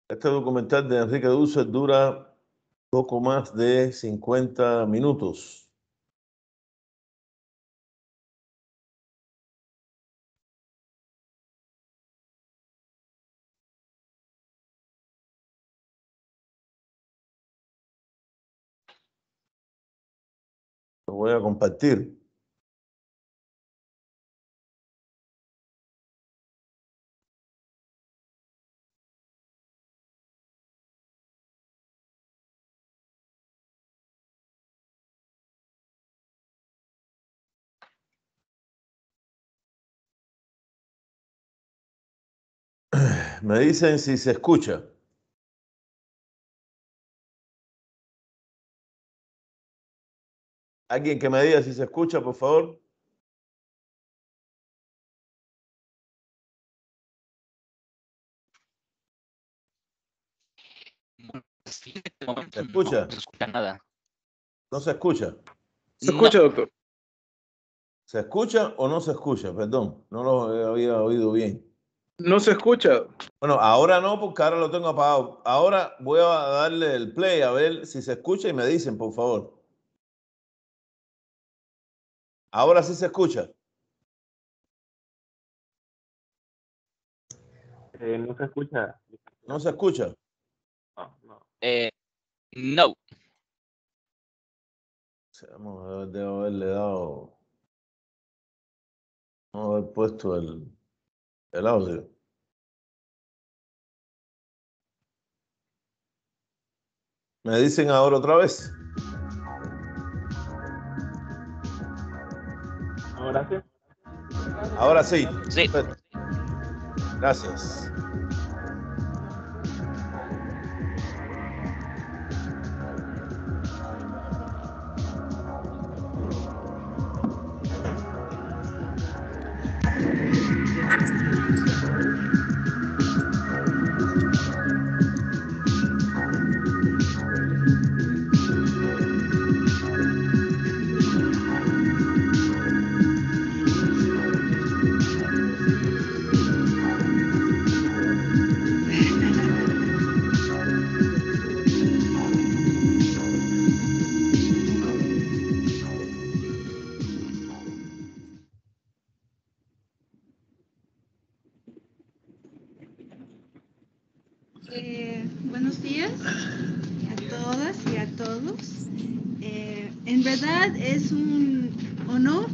Este documental de Enrique Dussel dura poco más de 50 minutos. Lo voy a compartir. Me dicen si se escucha. Alguien que me diga si se escucha, por favor. Sí, en este momento ¿Se escucha? no se escucha nada. ¿No se escucha? Se escucha, doctor. ¿Se escucha o no se escucha? Perdón, no lo había oído bien. No se escucha. Bueno, ahora no, porque ahora lo tengo apagado. Ahora voy a darle el play a ver si se escucha y me dicen, por favor. Ahora sí se escucha. No se escucha. ¿No se escucha? No. No. Vamos a ver, debo haberle dado. Vamos a haber puesto el audio. ¿Me dicen ahora otra vez? Ahora sí. Ahora sí. Sí. Perfecto. Gracias. Buenos días a todas y a todos. En verdad es un honor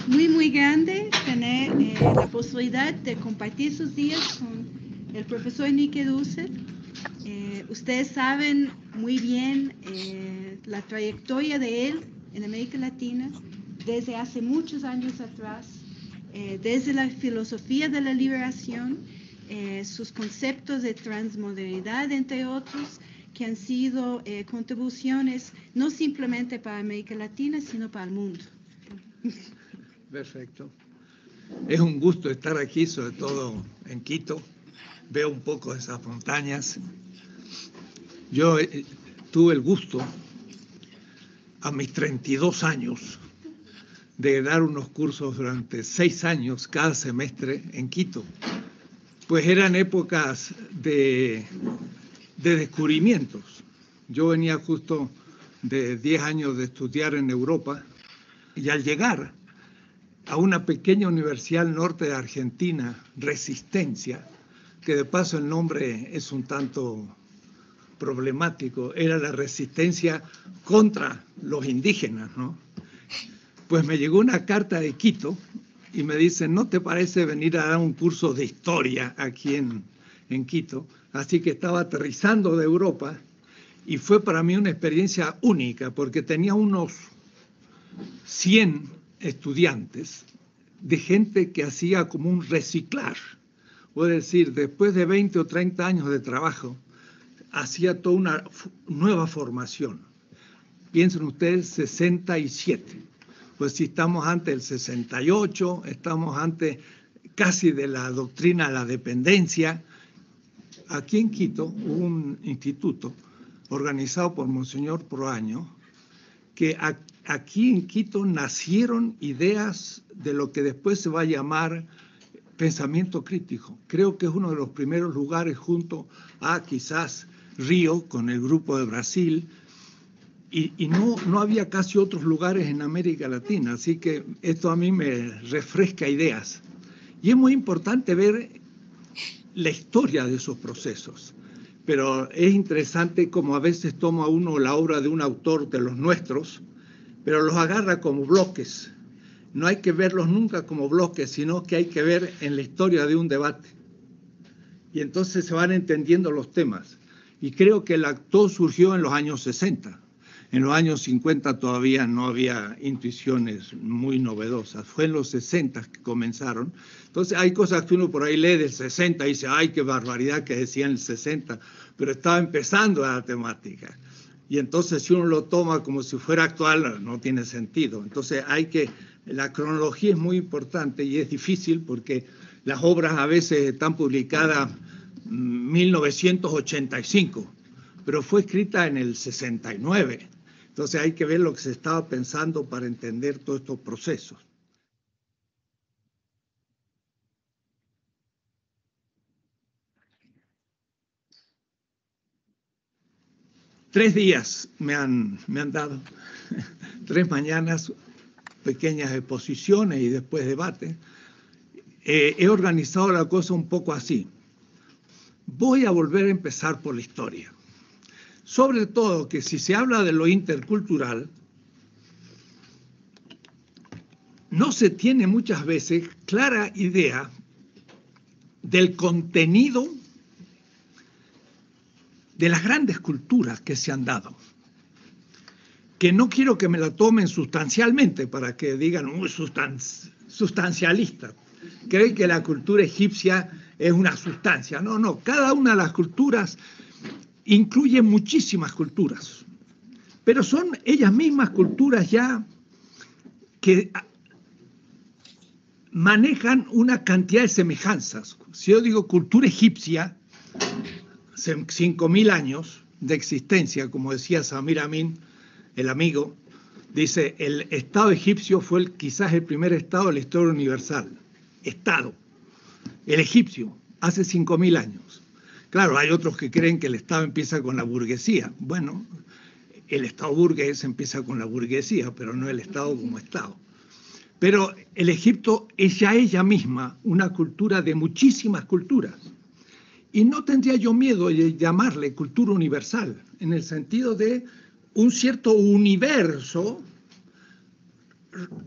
muy grande tener la posibilidad de compartir sus días con el profesor Enrique Dussel. Ustedes saben muy bien la trayectoria de él en América Latina desde hace muchos años atrás, desde la filosofía de la liberación, sus conceptos de transmodernidad, entre otros, que han sido contribuciones no simplemente para América Latina, sino para el mundo. Perfecto. Es un gusto estar aquí, sobre todo en Quito. Veo un poco de esas montañas. Yo tuve el gusto, a mis 32 años, de dar unos cursos durante 6 años cada semestre en Quito. Pues eran épocas de descubrimientos. Yo venía justo de 10 años de estudiar en Europa y al llegar a una pequeña universidad al norte de Argentina, Resistencia, que de paso el nombre es un tanto problemático, era la resistencia contra los indígenas, ¿no? Pues me llegó una carta de Quito y me dicen, ¿no te parece venir a dar un curso de historia aquí en Quito? Así que estaba aterrizando de Europa y fue para mí una experiencia única porque tenía unos 100 estudiantes de gente que hacía como un reciclar. Es decir, después de 20 o 30 años de trabajo, hacía toda una nueva formación. Piensen ustedes, 67. Pues si estamos ante el 68, estamos ante casi de la doctrina de la dependencia. Aquí en Quito hubo un instituto organizado por Monseñor Proaño, que aquí en Quito nacieron ideas de lo que después se va a llamar pensamiento crítico. Creo que es uno de los primeros lugares junto a quizás Río con el grupo de Brasil, y no había casi otros lugares en América Latina, así que esto a mí me refresca ideas. Y es muy importante ver la historia de esos procesos, pero es interesante como a veces toma uno la obra de un autor de los nuestros, pero los agarra como bloques. No hay que verlos nunca como bloques, sino que hay que ver en la historia de un debate. Y entonces se van entendiendo los temas. Y creo que el actor surgió en los años 60. En los años 50 todavía no había intuiciones muy novedosas. Fue en los 60 que comenzaron. Entonces hay cosas que uno por ahí lee del 60 y dice, ¡ay, qué barbaridad que decía en el 60! Pero estaba empezando la temática. Y entonces si uno lo toma como si fuera actual, no tiene sentido. Entonces la cronología es muy importante y es difícil porque las obras a veces están publicadas en 1985, pero fue escrita en el 69. Entonces hay que ver lo que se estaba pensando para entender todos estos procesos. Tres días me han dado, 3 mañanas, pequeñas exposiciones y después debate. He organizado la cosa un poco así. Voy a volver a empezar por la historia. Sobre todo que si se habla de lo intercultural, no se tiene muchas veces clara idea del contenido de las grandes culturas que se han dado. Que no quiero que me la tomen sustancialmente para que digan, sustancialista. Creen que la cultura egipcia es una sustancia. No, cada una de las culturas incluye muchísimas culturas, pero son ellas mismas culturas ya que manejan una cantidad de semejanzas. Si yo digo cultura egipcia, 5.000 años de existencia, como decía Samir Amin, el amigo, dice, el Estado egipcio fue quizás el primer Estado de la historia universal. Estado, el egipcio, hace 5.000 años. Claro, hay otros que creen que el Estado empieza con la burguesía. Bueno, el Estado burgués empieza con la burguesía, pero no el Estado como Estado. Pero el Egipto es ya ella misma una cultura de muchísimas culturas. Y no tendría yo miedo de llamarle cultura universal, en el sentido de un cierto universo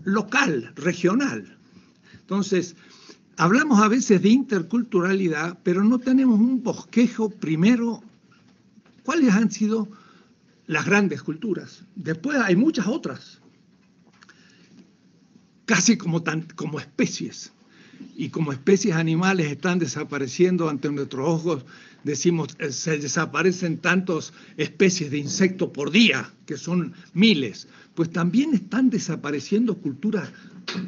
local, regional. Entonces, hablamos a veces de interculturalidad, pero no tenemos un bosquejo primero. ¿Cuáles han sido las grandes culturas? Después hay muchas otras, casi como especies. Y como especies animales están desapareciendo ante nuestros ojos, decimos, se desaparecen tantas especies de insectos por día, que son miles. Pues también están desapareciendo culturas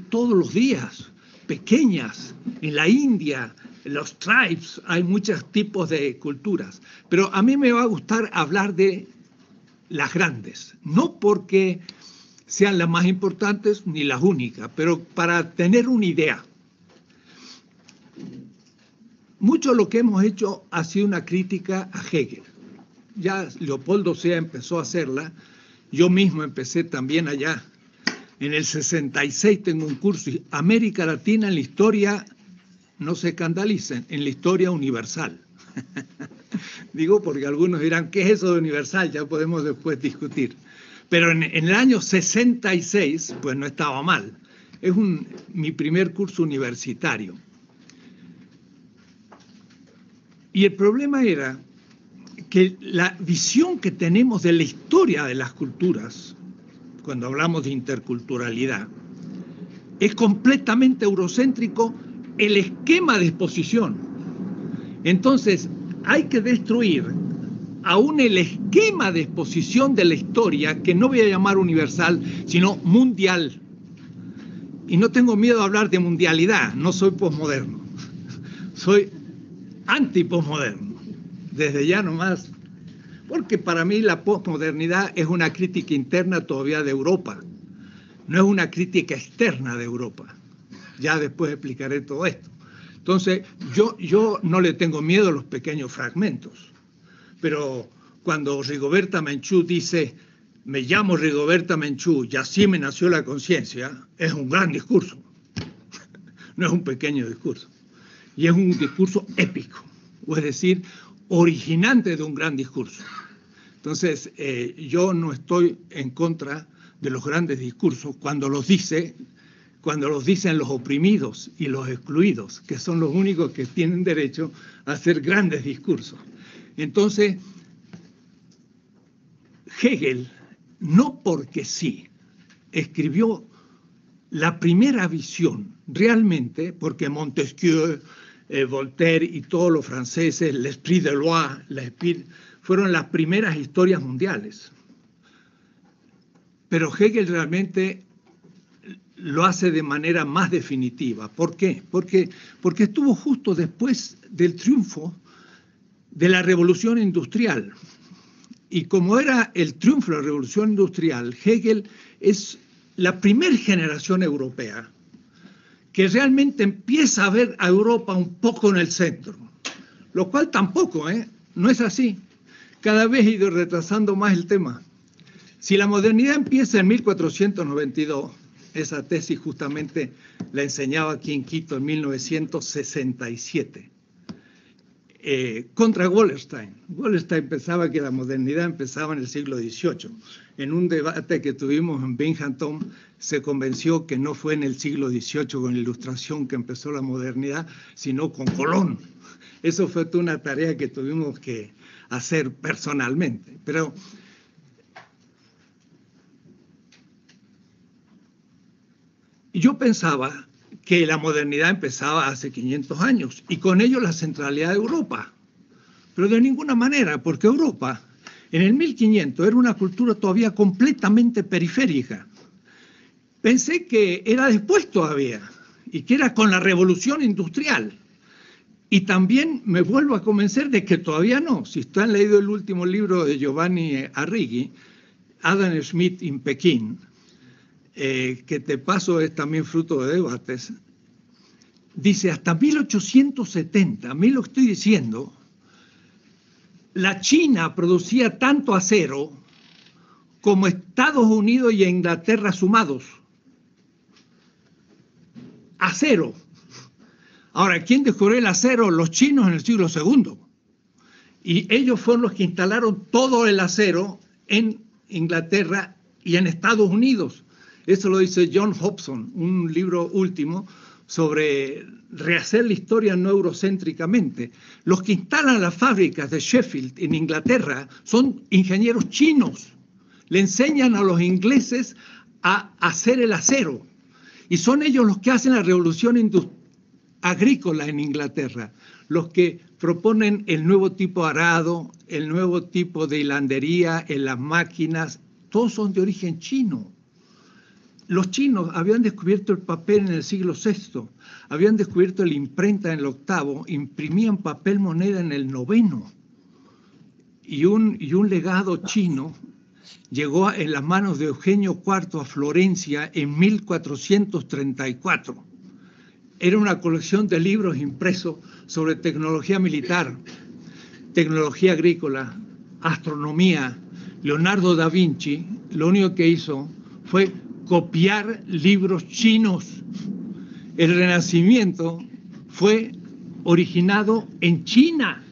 todos los días, pequeñas. En la India, en los tribes, hay muchos tipos de culturas. Pero a mí me va a gustar hablar de las grandes, no porque sean las más importantes ni las únicas, pero para tener una idea. Mucho de lo que hemos hecho ha sido una crítica a Hegel. Ya Leopoldo Sea empezó a hacerla, yo mismo empecé también allá. En el 66 tengo un curso, América Latina en la historia, no se escandalicen, en la historia universal. Digo porque algunos dirán, ¿qué es eso de universal? Ya podemos después discutir. Pero en el año 66, pues no estaba mal. Es mi primer curso universitario. Y el problema era que la visión que tenemos de la historia de las culturas, cuando hablamos de interculturalidad, es completamente eurocéntrico el esquema de exposición. Entonces, hay que destruir aún el esquema de exposición de la historia, que no voy a llamar universal, sino mundial. Y no tengo miedo a hablar de mundialidad, no soy posmoderno. Soy anti-posmoderno, desde ya nomás, porque para mí la posmodernidad es una crítica interna todavía de Europa, no es una crítica externa de Europa. Ya después explicaré todo esto. Entonces, yo no le tengo miedo a los pequeños fragmentos, pero cuando Rigoberta Menchú dice, me llamo Rigoberta Menchú y así me nació la conciencia, es un gran discurso, no es un pequeño discurso, y es un discurso épico, o es decir, originante de un gran discurso. Entonces, yo no estoy en contra de los grandes discursos cuando los dicen los oprimidos y los excluidos, que son los únicos que tienen derecho a hacer grandes discursos. Entonces, Hegel, no porque sí, escribió la primera visión, realmente, porque Montesquieu, Voltaire y todos los franceses, l'esprit de loi, fueron las primeras historias mundiales. Pero Hegel realmente lo hace de manera más definitiva. ¿Por qué? Porque estuvo justo después del triunfo de la Revolución Industrial. Y como era el triunfo de la Revolución Industrial, Hegel es la primera generación europea que realmente empieza a ver a Europa un poco en el centro. Lo cual tampoco, no es así. Cada vez he ido retrasando más el tema. Si la modernidad empieza en 1492, esa tesis justamente la enseñaba aquí en Quito en 1967, contra Wallerstein. Wallerstein pensaba que la modernidad empezaba en el siglo XVIII. En un debate que tuvimos en Binghamton, se convenció que no fue en el siglo XVIII con la Ilustración que empezó la modernidad, sino con Colón. Eso fue toda una tarea que tuvimos que hacer personalmente. Pero yo pensaba que la modernidad empezaba hace 500 años y con ello la centralidad de Europa. Pero de ninguna manera, porque Europa en el 1500 era una cultura todavía completamente periférica. Pensé que era después todavía y que era con la revolución industrial. Y también me vuelvo a convencer de que todavía no. Si ustedes han leído el último libro de Giovanni Arrighi, Adam Smith in Pekín, que de paso es también fruto de debates, dice hasta 1870, a mí lo estoy diciendo, la China producía tanto acero como Estados Unidos y Inglaterra sumados. Acero. Ahora, ¿quién descubrió el acero? Los chinos en el siglo II. Y ellos fueron los que instalaron todo el acero en Inglaterra y en Estados Unidos. Eso lo dice John Hobson, un libro último sobre rehacer la historia no eurocéntricamente. Los que instalan las fábricas de Sheffield en Inglaterra son ingenieros chinos. Le enseñan a los ingleses a hacer el acero. Y son ellos los que hacen la revolución agrícola en Inglaterra, los que proponen el nuevo tipo de arado, el nuevo tipo de hilandería en las máquinas. Todos son de origen chino. Los chinos habían descubierto el papel en el siglo VI, habían descubierto la imprenta en el VIII, imprimían papel moneda en el IX. Y un legado chino llegó en las manos de Eugenio IV a Florencia en 1434. Era una colección de libros impresos sobre tecnología militar, tecnología agrícola, astronomía. Leonardo da Vinci lo único que hizo fue copiar libros chinos. El Renacimiento fue originado en China,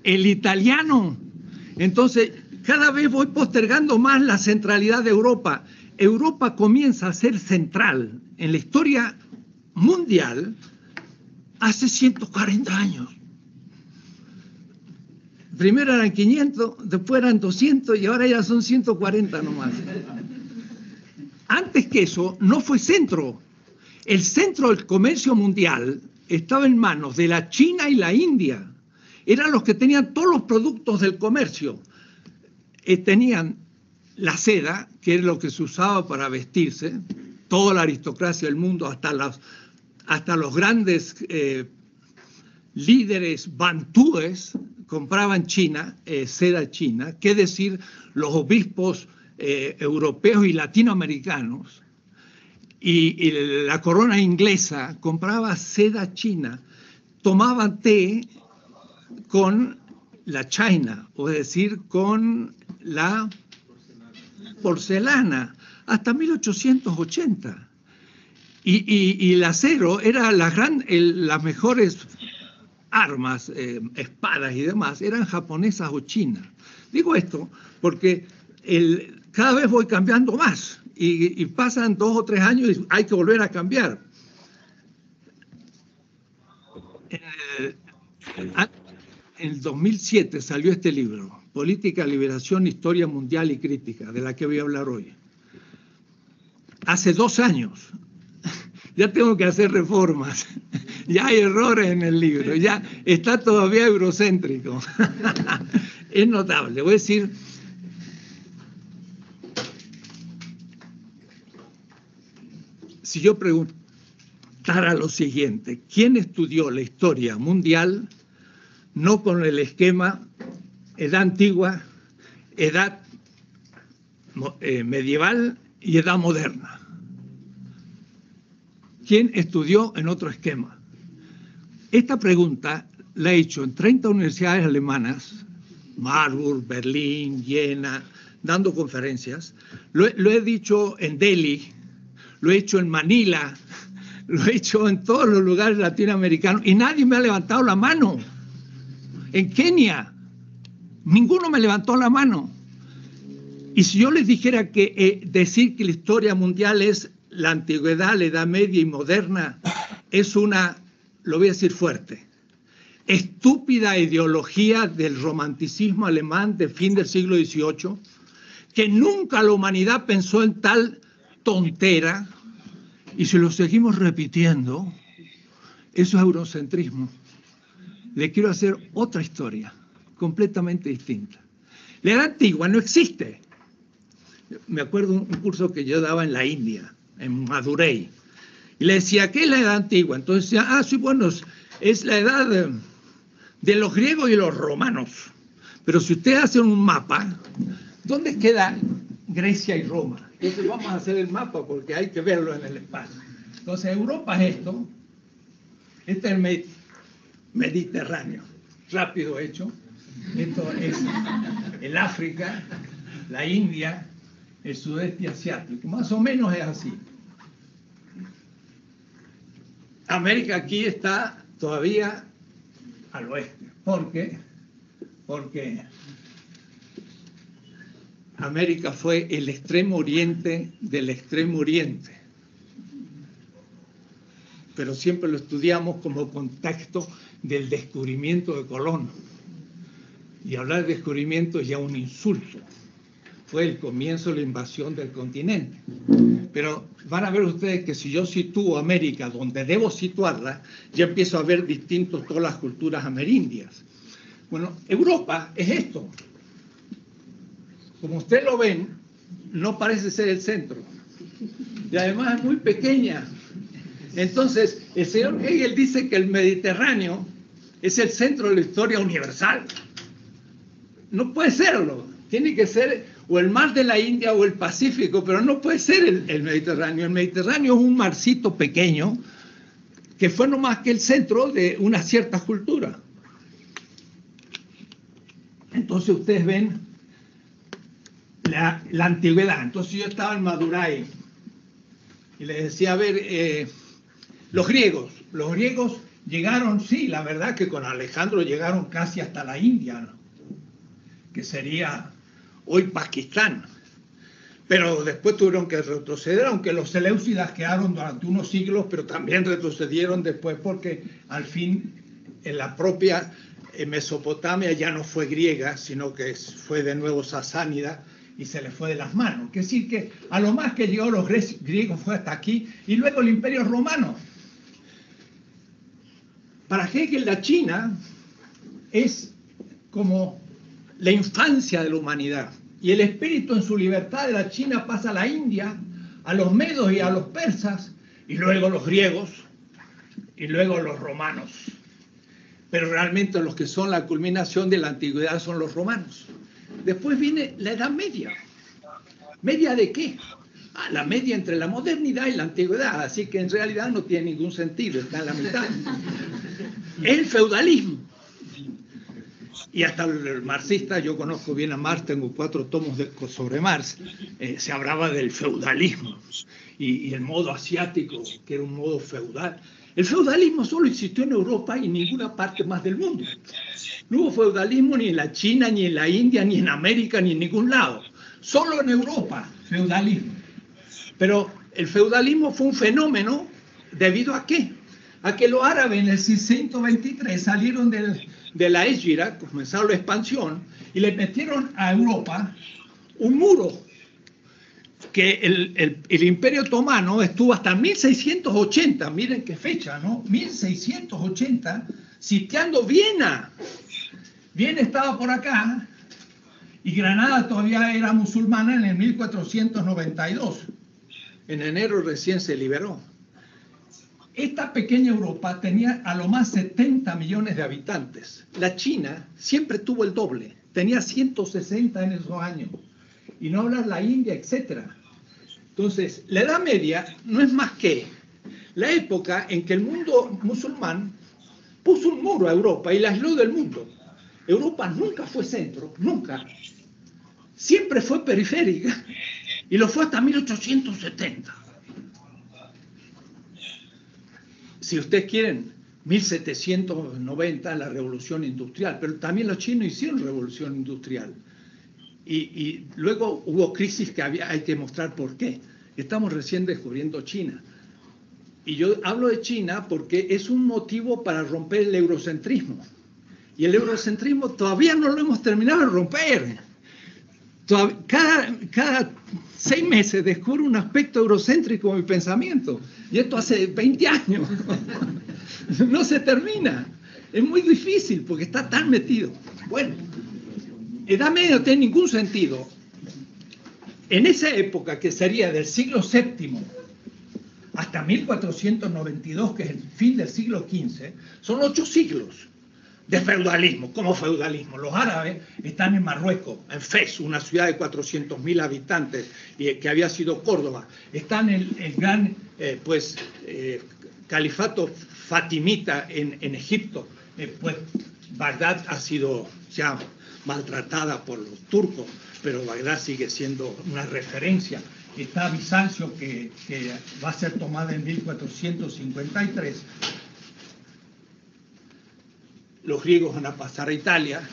el italiano. Entonces, cada vez voy postergando más la centralidad de Europa. Europa comienza a ser central en la historia mundial hace 140 años. Primero eran 500, después eran 200 y ahora ya son 140 nomás. Antes que eso, no fue centro. El centro del comercio mundial estaba en manos de la China y la India. Eran los que tenían todos los productos del comercio. Tenían la seda, que es lo que se usaba para vestirse, toda la aristocracia del mundo, hasta los grandes líderes bantúes compraban China, seda china, que es decir, los obispos europeos y latinoamericanos, y la corona inglesa compraba seda china, tomaba té con la china, o es decir, con la porcelana, hasta 1880. Y el acero era las mejores armas, espadas y demás, eran japonesas o chinas. Digo esto porque cada vez voy cambiando más y pasan 2 o 3 años y hay que volver a cambiar. En el 2007 salió este libro, Política, Liberación, Historia Mundial y Crítica, de la que voy a hablar hoy. Hace 2 años ya tengo que hacer reformas, ya hay errores en el libro, ya está todavía eurocéntrico. Es notable, voy a decir, si yo preguntara lo siguiente, ¿quién estudió la historia mundial no con el esquema edad antigua, edad medieval y edad moderna? ¿Quién estudió en otro esquema? Esta pregunta la he hecho en 30 universidades alemanas, Marburg, Berlín, Jena, dando conferencias. Lo he dicho en Delhi, lo he hecho en Manila, lo he hecho en todos los lugares latinoamericanos y nadie me ha levantado la mano. En Kenia, ninguno me levantó la mano. Y si yo les dijera que decir que la historia mundial es la antigüedad, la edad media y moderna, es una, lo voy a decir fuerte, estúpida ideología del romanticismo alemán de fin del siglo XVIII, que nunca la humanidad pensó en tal tontera, y si lo seguimos repitiendo, eso es eurocentrismo. Le quiero hacer otra historia, completamente distinta. La edad antigua no existe. Me acuerdo un curso que yo daba en la India, en Madurai, y le decía, ¿qué es la edad antigua? Entonces decía, sí, bueno, es la edad de los griegos y los romanos. Pero si ustedes hacen un mapa, ¿dónde queda Grecia y Roma? Entonces vamos a hacer el mapa porque hay que verlo en el espacio. Entonces Europa es esto, este es el Mediterráneo, rápido hecho. Esto es el África, la India, el sudeste asiático, más o menos es así. América aquí está todavía al oeste. ¿Por qué? Porque América fue el extremo oriente del extremo oriente. Pero siempre lo estudiamos como contexto del descubrimiento de Colón. Y hablar de descubrimiento es ya un insulto. Fue el comienzo de la invasión del continente. Pero van a ver ustedes que si yo sitúo América donde debo situarla, ya empiezo a ver distintos todas las culturas amerindias. Bueno, Europa es esto. Como ustedes lo ven, no parece ser el centro. Y además es muy pequeña. Entonces, el señor Hegel dice que el Mediterráneo es el centro de la historia universal. No puede serlo. Tiene que ser o el mar de la India o el Pacífico, pero no puede ser el Mediterráneo. El Mediterráneo es un marcito pequeño que fue no más que el centro de una cierta cultura. Entonces ustedes ven la antigüedad. Entonces yo estaba en Madurai y les decía, a ver, los griegos llegaron, sí, la verdad que con Alejandro llegaron casi hasta la India, ¿no? Que sería hoy Pakistán. Pero después tuvieron que retroceder, aunque los seleucidas quedaron durante unos siglos, pero también retrocedieron después porque al fin en la propia Mesopotamia ya no fue griega, sino que fue de nuevo sasánida y se les fue de las manos. Es decir, que a lo más que llegó los griegos fue hasta aquí y luego el Imperio Romano. Para Hegel la China es como la infancia de la humanidad y el espíritu en su libertad de la China pasa a la India, a los medos y a los persas y luego los griegos y luego los romanos. Pero realmente los que son la culminación de la antigüedad son los romanos. Después viene la Edad Media. ¿Media de qué? la media entre la modernidad y la antigüedad, así que en realidad no tiene ningún sentido, está en la mitad. El feudalismo. Y hasta el marxista, yo conozco bien a Marx, tengo 4 tomos sobre Marx, se hablaba del feudalismo y el modo asiático, que era un modo feudal. El feudalismo solo existió en Europa y en ninguna parte más del mundo. No hubo feudalismo ni en la China, ni en la India, ni en América, ni en ningún lado. Solo en Europa, feudalismo. Pero el feudalismo fue un fenómeno debido a ¿qué? A que los árabes en el 623 salieron de la Égira, comenzaron la expansión, y le metieron a Europa un muro, que el Imperio Otomano estuvo hasta 1680, miren qué fecha, ¿no? 1680, sitiando Viena. Viena estaba por acá, y Granada todavía era musulmana en el 1492. En enero recién se liberó. Esta pequeña Europa tenía a lo más 70 millones de habitantes. La China siempre tuvo el doble, tenía 160 en esos años. Y no hablar la India, etc. Entonces, la Edad Media no es más que la época en que el mundo musulmán puso un muro a Europa y la aisló del mundo. Europa nunca fue centro, nunca. Siempre fue periférica y lo fue hasta 1870. Si ustedes quieren, 1790 la revolución industrial, pero también los chinos hicieron revolución industrial. Y luego hubo crisis que hay que mostrar por qué. Estamos recién descubriendo China. Y yo hablo de China porque es un motivo para romper el eurocentrismo. Y el eurocentrismo todavía no lo hemos terminado de romper. Cada 6 meses descubro un aspecto eurocéntrico en mi pensamiento. Y esto hace 20 años. No se termina. Es muy difícil porque está tan metido. Bueno, Edad Media no tiene ningún sentido. En esa época, que sería del siglo VII hasta 1492, que es el fin del siglo XV, son 8 siglos de feudalismo. ¿Cómo feudalismo? Los árabes están en Marruecos, en Fez, una ciudad de 400.000 habitantes, que había sido Córdoba. Están en el gran califato fatimita en Egipto. Pues Bagdad ha sido ya maltratada por los turcos, pero Bagdad sigue siendo una referencia. Está Bizancio, que va a ser tomada en 1453. Los griegos van a pasar a Italia.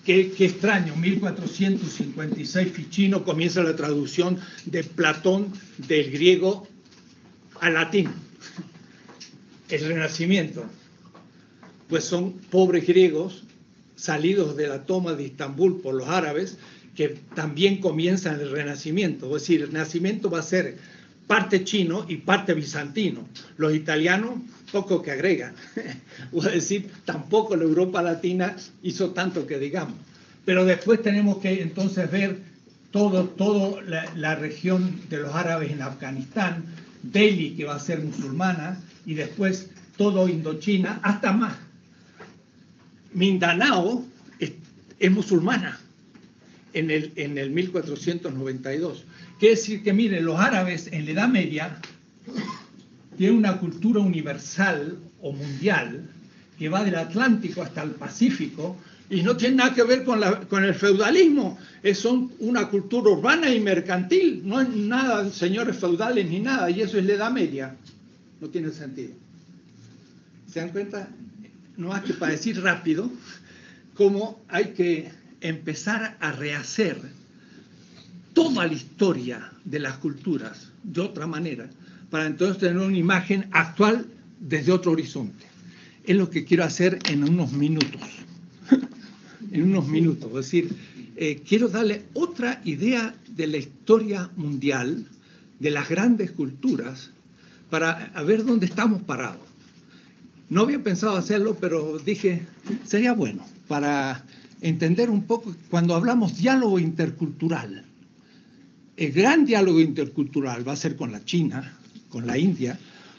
Qué extraño, 1456 Ficino comienza la traducción de Platón del griego al latín. El Renacimiento. Pues son pobres griegos salidos de la toma de Estambul por los árabes, que también comienzan el Renacimiento. Es decir, el Renacimiento va a ser parte chino y parte bizantino. Los italianos, poco que agregan. Es decir, tampoco la Europa latina hizo tanto que digamos. Pero después tenemos que entonces ver toda la región de los árabes en Afganistán, Delhi, que va a ser musulmana, y después todo Indochina, hasta más. Mindanao es musulmana en el 1492. Quiere decir que, miren, los árabes en la Edad Media tienen una cultura universal o mundial que va del Atlántico hasta el Pacífico y no tiene nada que ver con el feudalismo. Son una cultura urbana y mercantil. No es nada señores feudales ni nada, y eso es la Edad Media. No tiene sentido. ¿Se dan cuenta? No más que para decir rápido cómo hay que empezar a rehacer toda la historia de las culturas de otra manera, para entonces tener una imagen actual desde otro horizonte. Es lo que quiero hacer en unos minutos. En unos minutos. Es decir, quiero darle otra idea de la historia mundial, de las grandes culturas, para ver dónde estamos parados. No había pensado hacerlo, pero dije, sería bueno para entender un poco cuando hablamos diálogo intercultural. El gran diálogo intercultural va a ser con la China, con la India,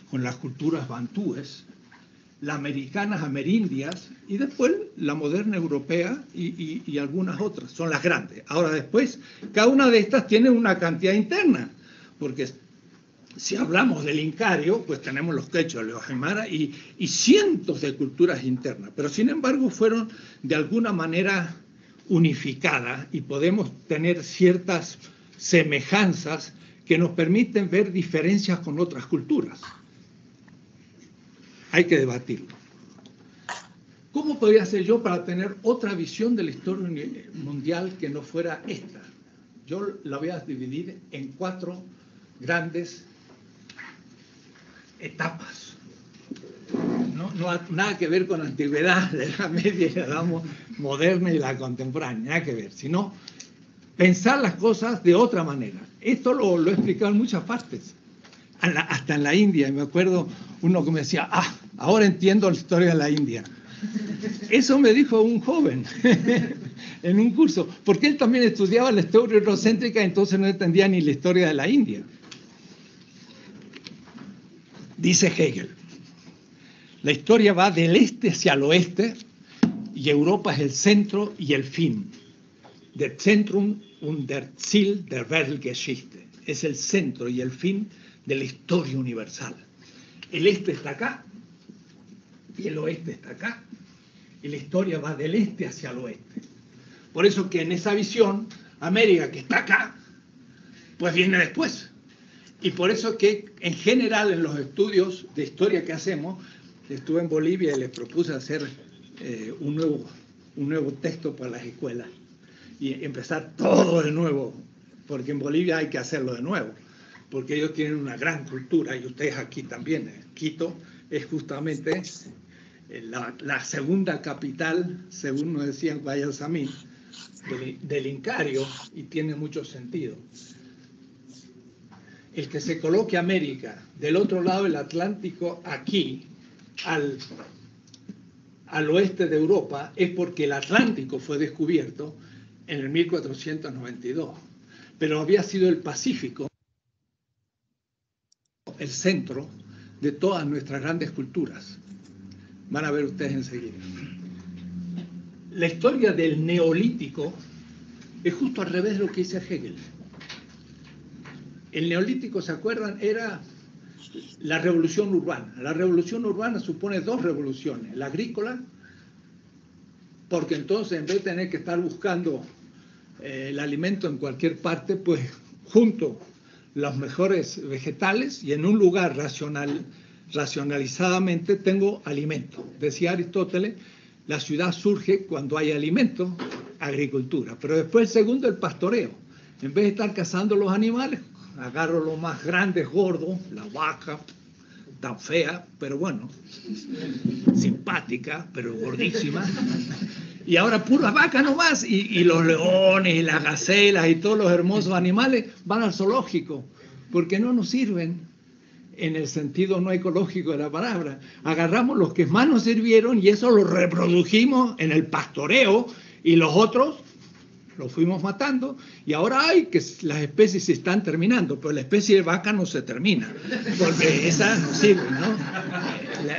con las culturas bantúes, las americanas, amerindias, y después la moderna europea y algunas otras. Son las grandes. Ahora después, cada una de estas tiene una cantidad interna, porque si hablamos del Incario, pues tenemos los quechua, los aymara y cientos de culturas internas, pero sin embargo fueron de alguna manera unificadas y podemos tener ciertas semejanzas que nos permiten ver diferencias con otras culturas. Hay que debatirlo. ¿Cómo podría ser yo para tener otra visión de la historia mundial que no fuera esta? Yo la voy a dividir en 4 grandes etapas. No nada que ver con la antigüedad, la Edad Media y la Edad Moderna y la contemporánea, nada que ver, sino pensar las cosas de otra manera. Esto lo he explicado en muchas partes, hasta en la India. Y me acuerdo uno que me decía, ahora entiendo la historia de la India. Eso me dijo un joven en un curso, porque él también estudiaba la historia eurocéntrica, entonces no entendía ni la historia de la India. Dice Hegel, la historia va del este hacia el oeste y Europa es el centro y el fin. Der Zentrum und der Ziel der Weltgeschichte. Es el centro y el fin de la historia universal. El este está acá y el oeste está acá. Y la historia va del este hacia el oeste. Por eso que en esa visión, América, que está acá, pues viene después. Y por eso que en general en los estudios de historia que hacemos, estuve en Bolivia y les propuse hacer un nuevo texto para las escuelas y empezar todo de nuevo, porque en Bolivia hay que hacerlo de nuevo, porque ellos tienen una gran cultura y ustedes aquí también. Quito es justamente la segunda capital, según nos decían Guayasamín, del Incario, y tiene mucho sentido. El que se coloque América del otro lado del Atlántico, aquí, al oeste de Europa, es porque el Atlántico fue descubierto en el 1492, pero había sido el Pacífico el centro de todas nuestras grandes culturas. Van a ver ustedes enseguida. La historia del Neolítico es justo al revés de lo que dice Hegel. El Neolítico, ¿se acuerdan? Era la revolución urbana. La revolución urbana supone 2 revoluciones. La agrícola, porque entonces en vez de tener que estar buscando el alimento en cualquier parte, pues junto los mejores vegetales y en un lugar racionalizadamente tengo alimento. Decía Aristóteles, la ciudad surge cuando hay alimento, agricultura. Pero después el segundo, el pastoreo. En vez de estar cazando los animales, agarro los más grandes, gordos, la vaca, tan fea, pero bueno, simpática, pero gordísima. Y ahora puras vacas nomás, y los leones, y las gacelas, y todos los hermosos animales van al zoológico, porque no nos sirven en el sentido no ecológico de la palabra. Agarramos los que más nos sirvieron y eso lo reprodujimos en el pastoreo, y los otros los fuimos matando, y ahora hay que las especies se están terminando, pero la especie de vaca no se termina, porque esa no sirve, ¿no?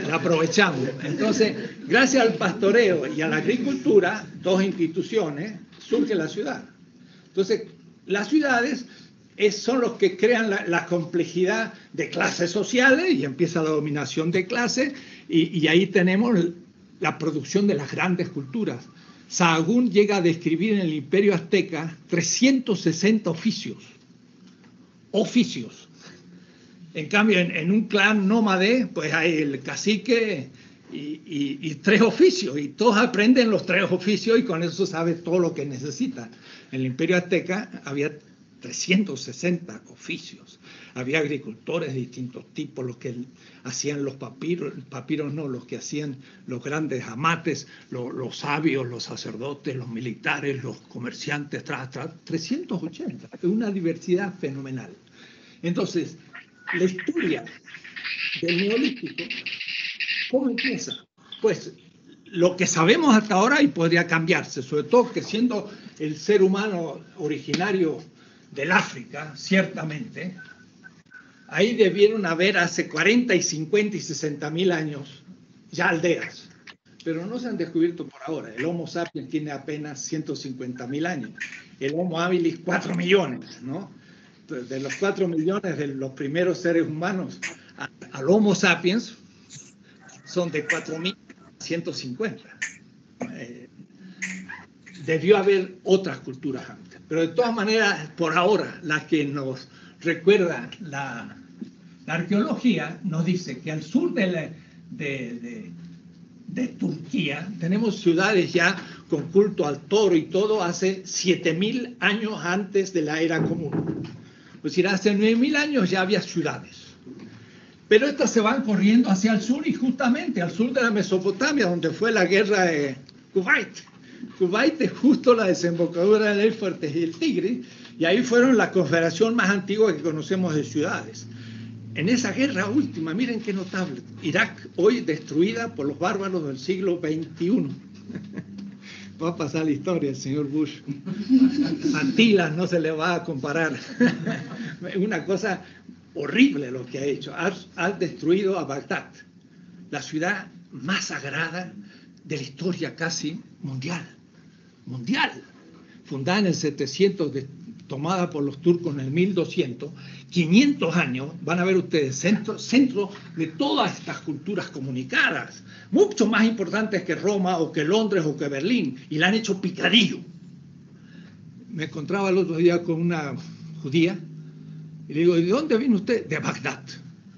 La aprovechamos. Entonces, gracias al pastoreo y a la agricultura, 2 instituciones, surge la ciudad. Entonces, las ciudades son los que crean la complejidad de clases sociales y empieza la dominación de clases, y ahí tenemos la producción de las grandes culturas. Sahagún llega a describir en el Imperio Azteca 360 oficios. En cambio, en un clan nómade, pues hay el cacique y 3 oficios, y todos aprenden los 3 oficios y con eso sabe todo lo que necesitan. En el Imperio Azteca había 360 oficios. Había agricultores de distintos tipos, los que hacían los papiros no, los que hacían los grandes amates, los sabios, los sacerdotes, los militares, los comerciantes, 380, una diversidad fenomenal. Entonces, la historia del Neolítico, ¿cómo empieza? Pues lo que sabemos hasta ahora, y podría cambiarse, sobre todo que siendo el ser humano originario del África, ciertamente, ahí debieron haber hace 40 y 50 y 60 mil años ya aldeas, pero no se han descubierto por ahora. El Homo sapiens tiene apenas 150 mil años, el Homo habilis 4 millones, ¿no? de los 4 millones de los primeros seres humanos al Homo sapiens son de 4.150. Debió haber otras culturas antes. Pero de todas maneras, por ahora, la que nos recuerda la arqueología nos dice que al sur de Turquía tenemos ciudades ya con culto al toro y todo hace 7.000 años antes de la era común. Es decir, hace 9.000 años ya había ciudades. Pero estas se van corriendo hacia el sur y justamente al sur de la Mesopotamia, donde fue la guerra de Kuwait. Kuwait es justo la desembocadura del Éufrates y el Tigris, y ahí fueron la confederación más antigua que conocemos de ciudades. En esa guerra última, miren qué notable, Irak hoy destruida por los bárbaros del siglo XXI. Va a pasar la historia el señor Bush. Atila no se le va a comparar. Una cosa horrible lo que ha hecho. Ha destruido a Bagdad, la ciudad más sagrada de la historia casi mundial. Fundada en el 700, tomada por los turcos en el 1200, 500 años, van a ver ustedes, centro de todas estas culturas comunicadas, mucho más importantes que Roma o que Londres o que Berlín, y la han hecho picadillo. Me encontraba el otro día con una judía, y le digo, ¿de dónde viene usted? De Bagdad.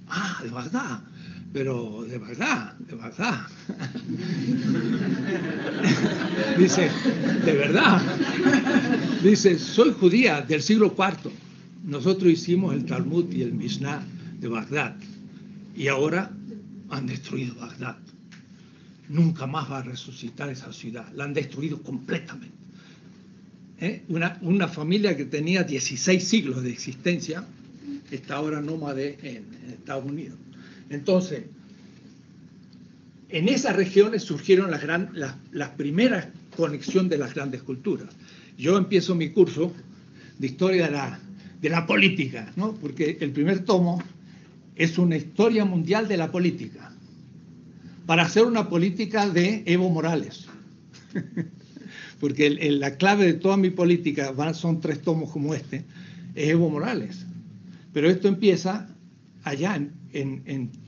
Ah, de Bagdad. Pero de Bagdad. Dice, ¿de verdad? Dice, soy judía del siglo IV. Nosotros hicimos el Talmud y el Mishnah de Bagdad. Y ahora han destruido Bagdad. Nunca más va a resucitar esa ciudad. La han destruido completamente. Una familia que tenía 16 siglos de existencia está ahora nómade en Estados Unidos. Entonces, en esas regiones surgieron las primeras conexiones de las grandes culturas. Yo empiezo mi curso de historia de la política, ¿no? Porque el primer tomo es una historia mundial de la política, para hacer una política de Evo Morales. Porque la clave de toda mi política, son 3 tomos como este, es Evo Morales. Pero esto empieza allá,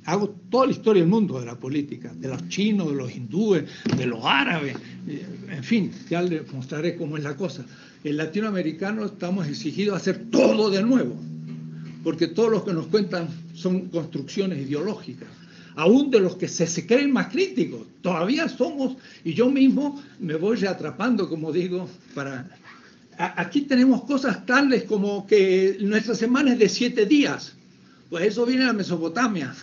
hago toda la historia del mundo de la política, de los chinos, de los hindúes, de los árabes, en fin, ya les mostraré cómo es la cosa. El latinoamericano estamos exigidos a hacer todo de nuevo, porque todos los que nos cuentan son construcciones ideológicas, aún de los que se creen más críticos, todavía somos, y yo mismo me voy reatrapando, como digo, Aquí tenemos cosas tales como que nuestra semana es de 7 días. Pues eso viene de la Mesopotamia.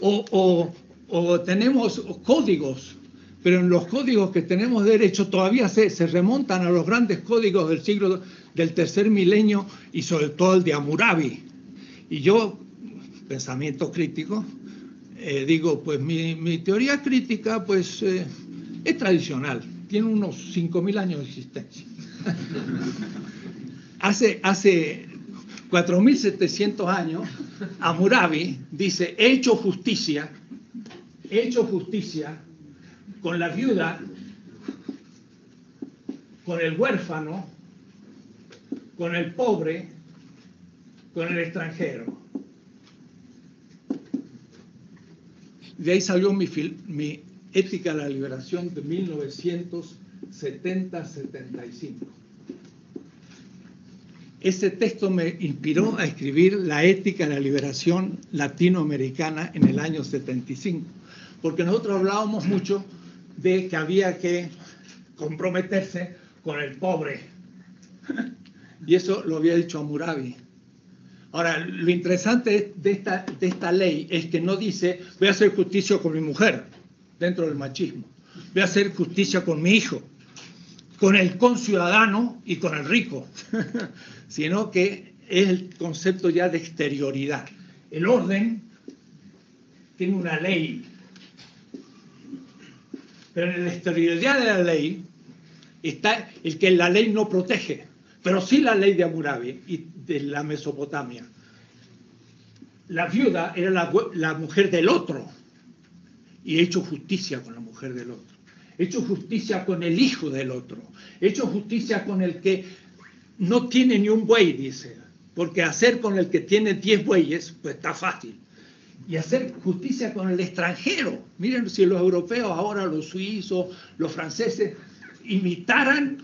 o tenemos códigos, pero en los códigos que tenemos derecho todavía se remontan a los grandes códigos del tercer milenio y sobre todo el de Hammurabi. Y yo, pensamiento crítico, digo, pues mi teoría crítica pues es tradicional, tiene unos 5.000 años de existencia. Hace 4.700 años, Hammurabi dice, he hecho justicia con la viuda, con el huérfano, con el pobre, con el extranjero. De ahí salió mi Ética de la Liberación de 1970-75. Ese texto me inspiró a escribir la Ética de la Liberación Latinoamericana en el año 75, porque nosotros hablábamos mucho de que había que comprometerse con el pobre, y eso lo había dicho Hammurabi. Ahora, lo interesante de esta ley es que no dice voy a hacer justicia con mi mujer, dentro del machismo, voy a hacer justicia con mi hijo, con el conciudadano y con el rico, sino que es el concepto ya de exterioridad. El orden tiene una ley, pero en la exterioridad de la ley está el que la ley no protege, pero sí la ley de Hammurabi y de la Mesopotamia. La viuda era la mujer del otro, y he hecho justicia con la mujer del otro. He hecho justicia con el hijo del otro. He hecho justicia con el que no tiene ni un buey, dice. porque hacer con el que tiene 10 bueyes, pues está fácil. Y hacer justicia con el extranjero. Miren, si los europeos ahora, los suizos, los franceses, imitaran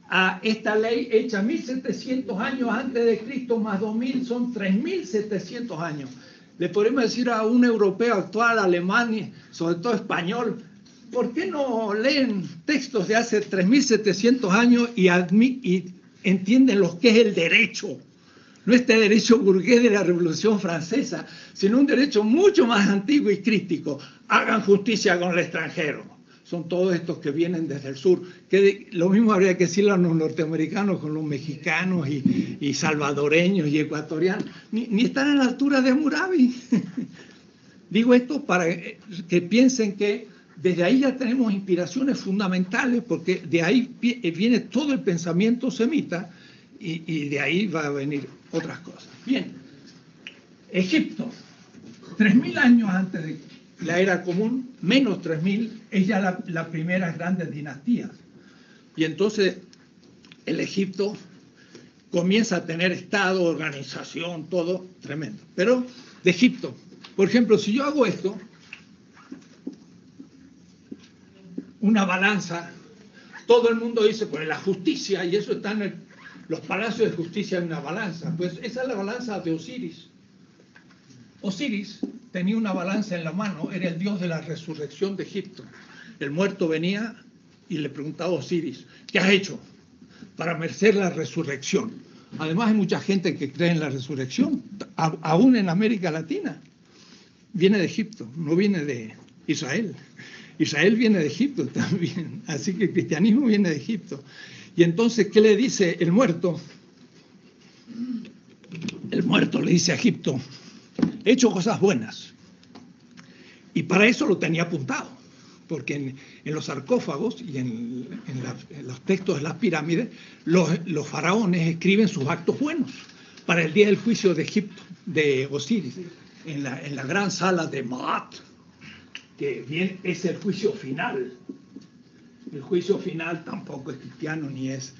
a esta ley hecha 1700 años antes de Cristo, más 2000, son 3700 años. Le podemos decir a un europeo actual, alemán, sobre todo español, ¿por qué no leen textos de hace 3700 años y entienden lo que es el derecho? No este derecho burgués de la Revolución Francesa, sino un derecho mucho más antiguo y crítico. Hagan justicia con el extranjero. Son todos estos que vienen desde el sur. Que lo mismo habría que decirle a los norteamericanos con los mexicanos y salvadoreños y ecuatorianos. Ni están a la altura de Hammurabi. Digo esto para que piensen que desde ahí ya tenemos inspiraciones fundamentales, porque de ahí viene todo el pensamiento semita y de ahí va a venir otras cosas. Bien, Egipto, 3000 años antes de la era común, menos 3000, es ya la primera grandes dinastías. Y entonces el Egipto comienza a tener Estado, organización, todo tremendo. Pero de Egipto, por ejemplo, si yo hago esto, una balanza, todo el mundo dice, pues la justicia, y eso está en los palacios de justicia, en una balanza. Pues esa es la balanza de Osiris. Osiris tenía una balanza en la mano, era el dios de la resurrección de Egipto. El muerto venía y le preguntaba a Osiris, ¿qué has hecho para merecer la resurrección? Además hay mucha gente que cree en la resurrección, aún en América Latina. Viene de Egipto, no viene de Israel. Israel viene de Egipto también, así que el cristianismo viene de Egipto. Y entonces, ¿qué le dice el muerto? El muerto le dice a Egipto, he hecho cosas buenas. Y para eso lo tenía apuntado, porque en los sarcófagos y en los textos de las pirámides, los faraones escriben sus actos buenos para el día del juicio de Egipto, de Osiris, en la gran sala de Maat, que bien es el juicio final. El juicio final tampoco es cristiano ni es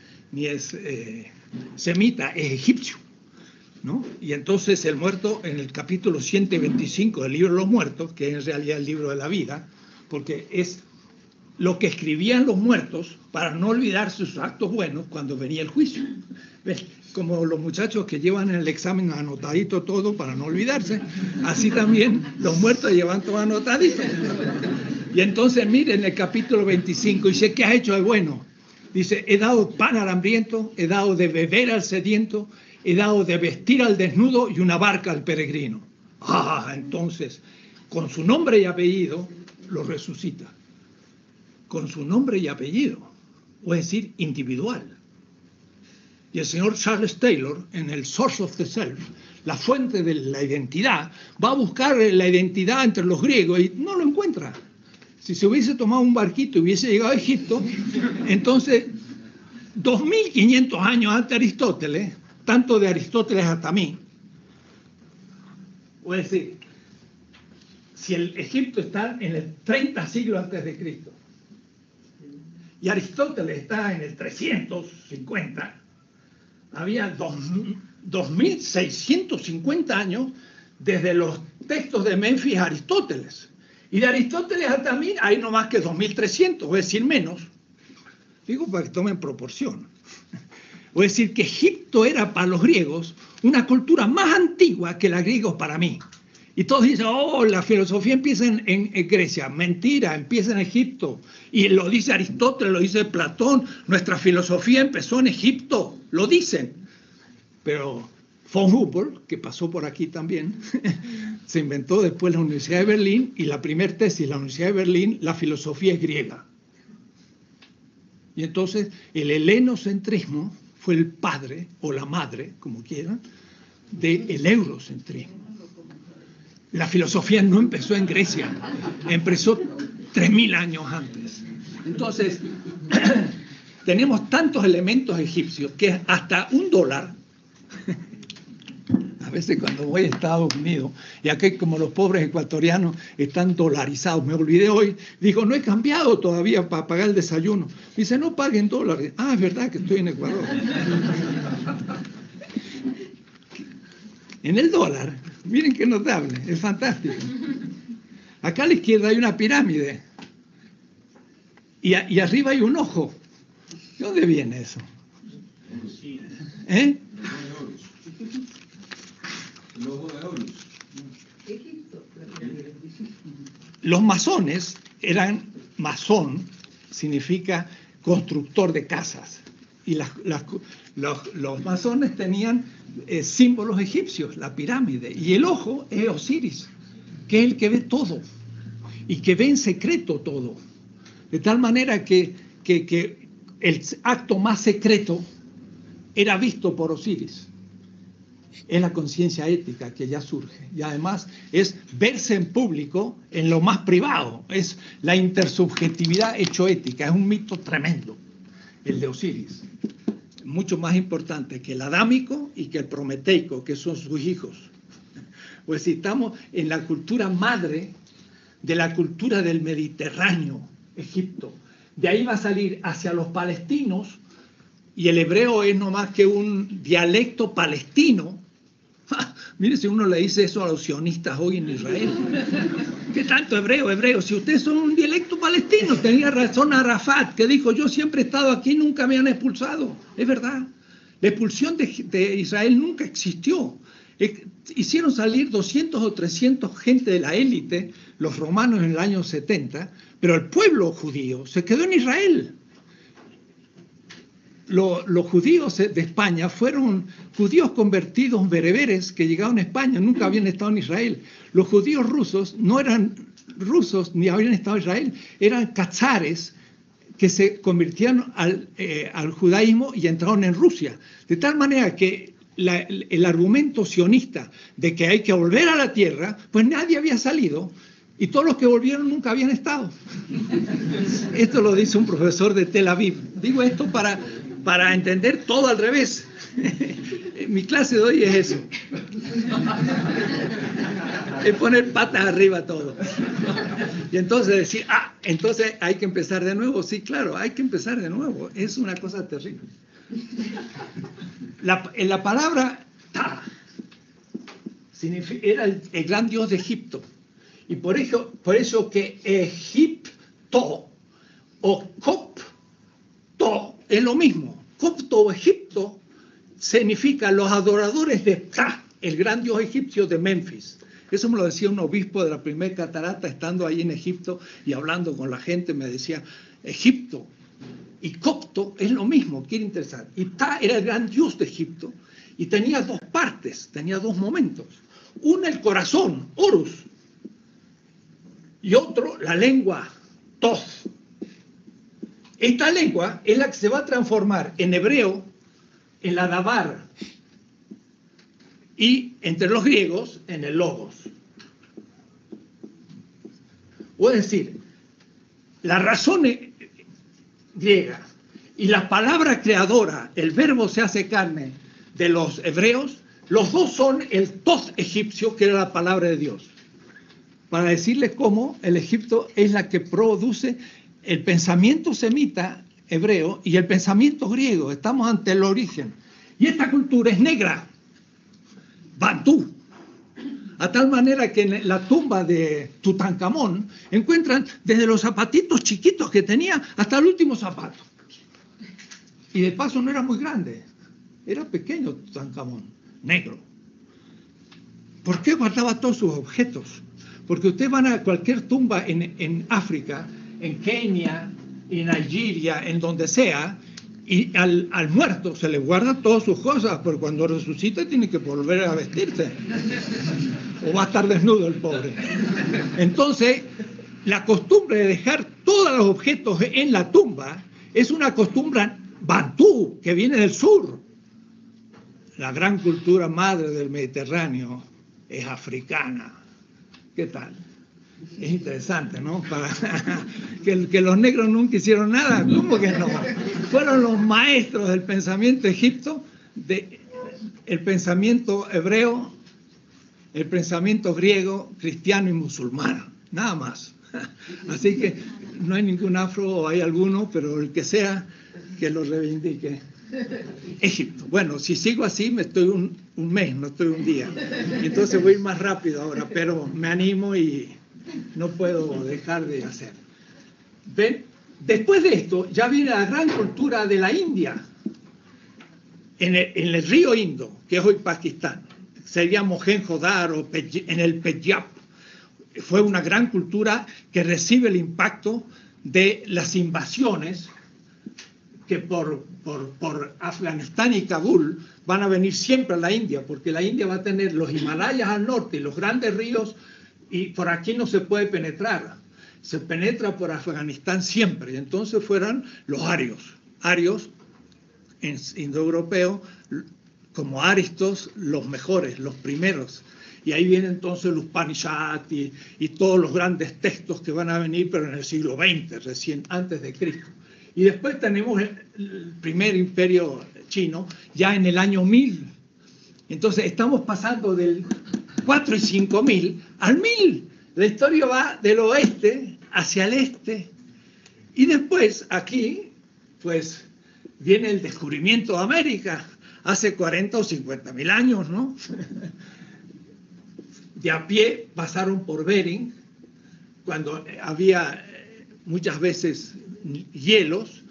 semita, es egipcio, ¿no? Y entonces el muerto, en el capítulo 125 del libro de los muertos, que es en realidad el libro de la vida, porque es lo que escribían los muertos para no olvidarse sus actos buenos cuando venía el juicio. ¿Ves? Como los muchachos que llevan en el examen anotadito todo para no olvidarse, así también los muertos llevan todo anotadito. Y entonces miren el capítulo 25, dice, ¿qué has hecho de bueno? Dice, he dado pan al hambriento, he dado de beber al sediento, he dado de vestir al desnudo y una barca al peregrino. Entonces, con su nombre y apellido, lo resucita. Con su nombre y apellido, o es decir, individual. Y el señor Charles Taylor, en el Source of the Self, la fuente de la identidad, va a buscar la identidad entre los griegos y no lo encuentra. Si se hubiese tomado un barquito y hubiese llegado a Egipto, entonces, 2500 años antes de Aristóteles, tanto de Aristóteles hasta mí, o es decir, si el Egipto está en el 30 siglos antes de Cristo, y Aristóteles está en el 350, había 2650 años desde los textos de Menfis a Aristóteles. Y de Aristóteles hasta mí hay no más que 2300, es decir, menos. Digo para que tomen proporción. O es decir, que Egipto era para los griegos una cultura más antigua que la griegos para mí. Y todos dicen, oh, la filosofía empieza en Grecia. Mentira, empieza en Egipto. Y lo dice Aristóteles, lo dice Platón. Nuestra filosofía empezó en Egipto, lo dicen. Pero von Humboldt, que pasó por aquí también, se inventó después la Universidad de Berlín, y la primera tesis de la Universidad de Berlín, la filosofía es griega. Y entonces el helenocentrismo fue el padre, o la madre, como quieran, del eurocentrismo. La filosofía no empezó en Grecia, empezó 3000 años antes. Entonces, tenemos tantos elementos egipcios que hasta $1, a veces cuando voy a Estados Unidos, y aquí como los pobres ecuatorianos están dolarizados, me olvidé hoy, digo, no he cambiado todavía para pagar el desayuno. Dice, no paguen dólares. Es verdad que estoy en Ecuador. en el dólar. Miren qué notable, es fantástico. Acá a la izquierda hay una pirámide y arriba hay un ojo. ¿De dónde viene eso? ¿Eh? Los masones masón significa constructor de casas. Y los masones tenían símbolos egipcios, la pirámide. Y el ojo es Osiris, que es el que ve todo y que ve en secreto todo. De tal manera que el acto más secreto era visto por Osiris. Es la conciencia ética que ya surge. Y además es verse en público en lo más privado. Es la intersubjetividad hecho ética. Es un mito tremendo, el de Osiris. Mucho más importante que el adámico y que el prometeico, que son sus hijos. Pues si estamos en la cultura madre de la cultura del Mediterráneo, Egipto. De ahí va a salir hacia los palestinos, y el hebreo es no más que un dialecto palestino. Mire, si uno le dice eso a los sionistas hoy en Israel. ¿Qué tanto hebreo? Hebreo, si ustedes son un dialecto palestino. Tenía razón Arafat, que dijo, yo siempre he estado aquí, nunca me han expulsado. Es verdad. La expulsión de Israel nunca existió. Hicieron salir 200 o 300 gente de la élite, los romanos en el año 70, pero el pueblo judío se quedó en Israel. Los judíos de España fueron judíos convertidos bereberes que llegaron a España, nunca habían estado en Israel. Los judíos rusos no eran rusos ni habían estado en Israel, eran cazares que se convirtieron al judaísmo y entraron en Rusia. De tal manera que el argumento sionista de que hay que volver a la tierra, pues nadie había salido y todos los que volvieron nunca habían estado. Esto lo dice un profesor de Tel Aviv. Digo esto para entender todo al revés. Mi clase de hoy es eso. Es poner patas arriba todo. Y entonces decir, entonces hay que empezar de nuevo. Sí, claro, hay que empezar de nuevo. Es una cosa terrible. En la palabra Ta era el gran dios de Egipto. Y por eso que Egipto o Copto es lo mismo. Copto o Egipto significa los adoradores de Ptah, el gran dios egipcio de Memphis. Eso me lo decía un obispo de la primera catarata, estando ahí en Egipto y hablando con la gente, me decía, Egipto y Copto es lo mismo, quiere interesar. Y Ptah era el gran dios de Egipto y tenía dos partes, tenía dos momentos. Uno, el corazón, Horus, y otro, la lengua, Thoth. Esta lengua es la que se va a transformar en hebreo, en la Dabar, y entre los griegos, en el Logos. O es decir, la razón griega y la palabra creadora, el verbo se hace carne de los hebreos, los dos son el Thoth egipcio, que era la palabra de Dios. Para decirles cómo el Egipto es la que produce el pensamiento semita hebreo y el pensamiento griego. Estamos ante el origen. Y esta cultura es negra, bantú. A tal manera que en la tumba de Tutankamón encuentran desde los zapatitos chiquitos que tenía hasta el último zapato. Y de paso no era muy grande, era pequeño Tutankamón, negro. ¿Por qué guardaba todos sus objetos? Porque ustedes van a cualquier tumba en África, en Kenia, en Nigeria, en donde sea, y al muerto se le guarda todas sus cosas, pero cuando resucita tiene que volver a vestirse. O va a estar desnudo el pobre. Entonces, la costumbre de dejar todos los objetos en la tumba es una costumbre bantú, que viene del sur. La gran cultura madre del Mediterráneo es africana. ¿Qué tal? Es interesante, ¿no? Que los negros nunca hicieron nada. ¿Cómo que no? Fueron los maestros del pensamiento egipcio, el pensamiento hebreo, el pensamiento griego, cristiano y musulmán. Nada más. Así que no hay ningún afro, o hay alguno, pero el que sea, que lo reivindique. Egipto. Bueno, si sigo así, me estoy un mes, no estoy un día. Entonces voy a ir más rápido ahora, pero me animo y no puedo dejar de hacer. ¿Ven? Después de esto, ya viene la gran cultura de la India, en el río Indo, que es hoy Pakistán. Sería Mohenjo-Daro, en el Penyab. Fue una gran cultura que recibe el impacto de las invasiones que por Afganistán y Kabul van a venir siempre a la India, porque la India va a tener los Himalayas al norte y los grandes ríos, y por aquí no se puede penetrar. Se penetra por Afganistán siempre. Y entonces fueron los arios en indoeuropeo, como aristos, los mejores, los primeros. Y ahí vienen entonces los Upanishad y todos los grandes textos que van a venir, pero en el siglo XX, recién antes de Cristo. Y después tenemos el primer imperio chino, ya en el año 1000. Entonces estamos pasando del 4 y 5000 al 1000. La historia va del oeste hacia el este. Y después aquí, pues, viene el descubrimiento de América, hace 40 o 50 mil años, ¿no? De a pie pasaron por Bering, cuando había muchas veces hielos.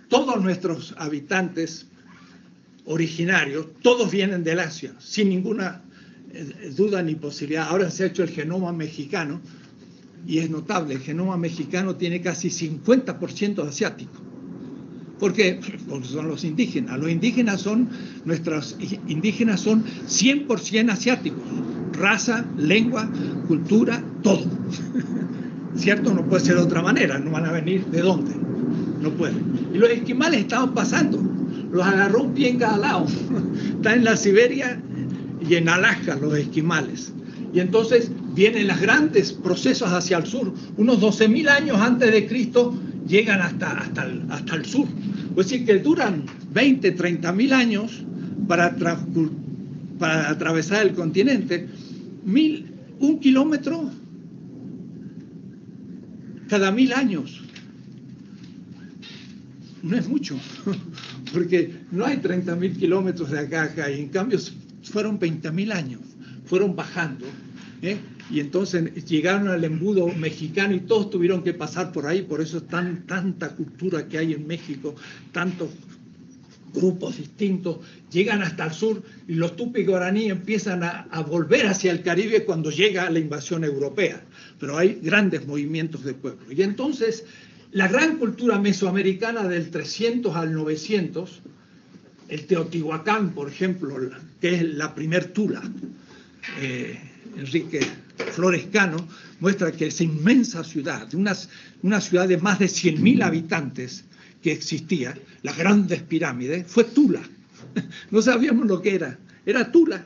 Todos nuestros habitantes originarios, todos vienen del Asia, sin ninguna duda ni posibilidad. Ahora se ha hecho el genoma mexicano, y es notable, el genoma mexicano tiene casi 50% asiático. ¿Por qué? Porque son los indígenas. Los indígenas son, nuestros indígenas son 100% asiáticos. Raza, lengua, cultura, todo. ¿Cierto? No puede ser de otra manera. No van a venir de dónde. No pueden. Y los esquimales estaban pasando. Los agarró un pie en cada lado. Están en la Siberia y en Alaska los esquimales. Y entonces vienen los grandes procesos hacia el sur. Unos 12.000 años antes de Cristo llegan hasta el sur. Es decir, que duran 20, 30.000 años para atravesar el continente. 1 kilómetro cada 1000 años. No es mucho, porque no hay 30.000 kilómetros de acá a acá, y en cambio fueron 20.000 años, fueron bajando, y entonces llegaron al embudo mexicano y todos tuvieron que pasar por ahí. Por eso es tanta cultura que hay en México, tantos grupos distintos, llegan hasta el sur, y los tupi guaraní empiezan a volver hacia el Caribe cuando llega la invasión europea, pero hay grandes movimientos de pueblo. Y entonces la gran cultura mesoamericana del 300 al 900, el Teotihuacán, por ejemplo, que es la primer Tula, Enrique Flores Cano muestra que esa inmensa ciudad, una ciudad de más de 100.000 habitantes que existía, las grandes pirámides, fue Tula. No sabíamos lo que era Tula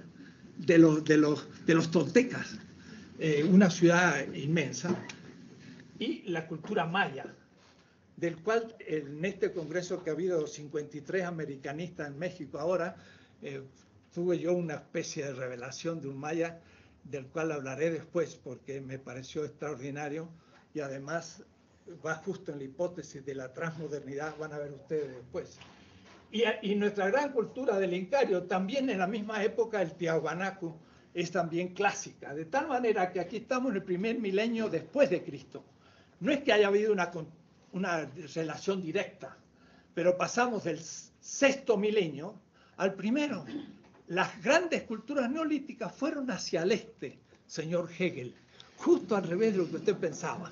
de los toltecas, una ciudad inmensa. Y la cultura maya, del cual en este congreso que ha habido 53 americanistas en México ahora, tuve yo una especie de revelación de un maya, del cual hablaré después porque me pareció extraordinario, y además va justo en la hipótesis de la transmodernidad, van a ver ustedes después. Y nuestra gran cultura del Incario, también en la misma época, el Tiahuanacu, es también clásica, de tal manera que aquí estamos en el primer milenio después de Cristo. No es que haya habido una relación directa, pero pasamos del sexto milenio al primero. Las grandes culturas neolíticas fueron hacia el este, señor Hegel, justo al revés de lo que usted pensaba,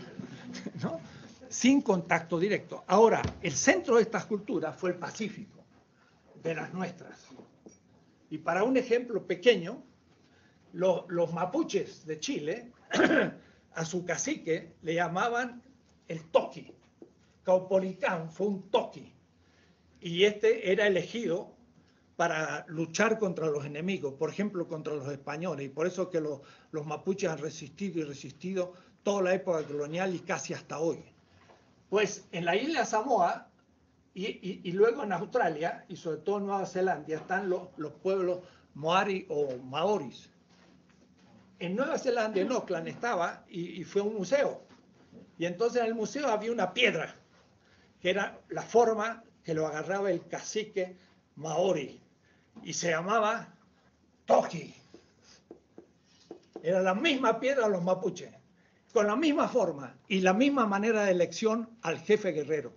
¿no? Sin contacto directo. Ahora, el centro de estas culturas fue el Pacífico, de las nuestras. Y para un ejemplo pequeño, los mapuches de Chile, a su cacique le llamaban el Toqui. Caupolicán fue un Toqui. Y este era elegido para luchar contra los enemigos, por ejemplo, contra los españoles. Y por eso que los mapuches han resistido y resistido toda la época colonial y casi hasta hoy. Pues en la isla Samoa y luego en Australia y sobre todo en Nueva Zelanda están los pueblos Moari o Maoris. En Nueva Zelanda, en Auckland, estaba y fue un museo. Y entonces en el museo había una piedra, que era la forma que lo agarraba el cacique maorí y se llamaba Toji. Era la misma piedra de los mapuches, con la misma forma y la misma manera de elección al jefe guerrero.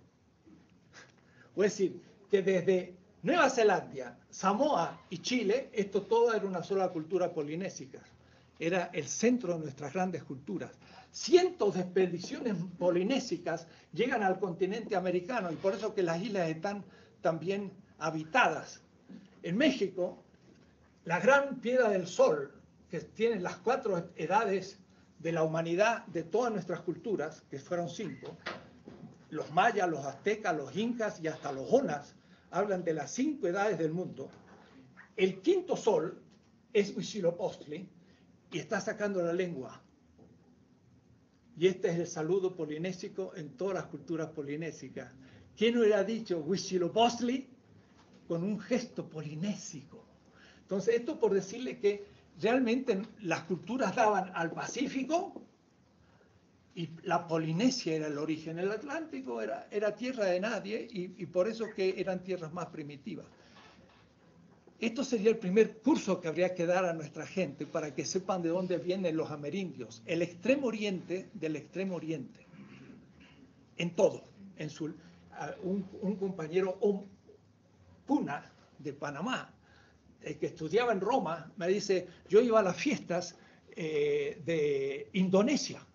Es decir, que desde Nueva Zelanda, Samoa y Chile, esto todo era una sola cultura polinésica. Era el centro de nuestras grandes culturas. Cientos de expediciones polinésicas llegan al continente americano y por eso que las islas están también habitadas. En México, la gran piedra del Sol, que tiene las 4 edades de la humanidad de todas nuestras culturas, que fueron 5, los mayas, los aztecas, los incas y hasta los onas, hablan de las 5 edades del mundo. El 5.º sol es Huitzilopochtli y está sacando la lengua. Y este es el saludo polinésico en todas las culturas polinésicas. ¿Quién hubiera dicho Huitzilopochtli con un gesto polinésico? Entonces, esto por decirle que realmente las culturas daban al Pacífico y la Polinesia era el origen. El Atlántico era tierra de nadie y por eso que eran tierras más primitivas. Esto sería el primer curso que habría que dar a nuestra gente para que sepan de dónde vienen los amerindios. El extremo oriente del extremo oriente. En todo. Un compañero Puna de Panamá, que estudiaba en Roma, me dice, yo iba a las fiestas de Indonesia.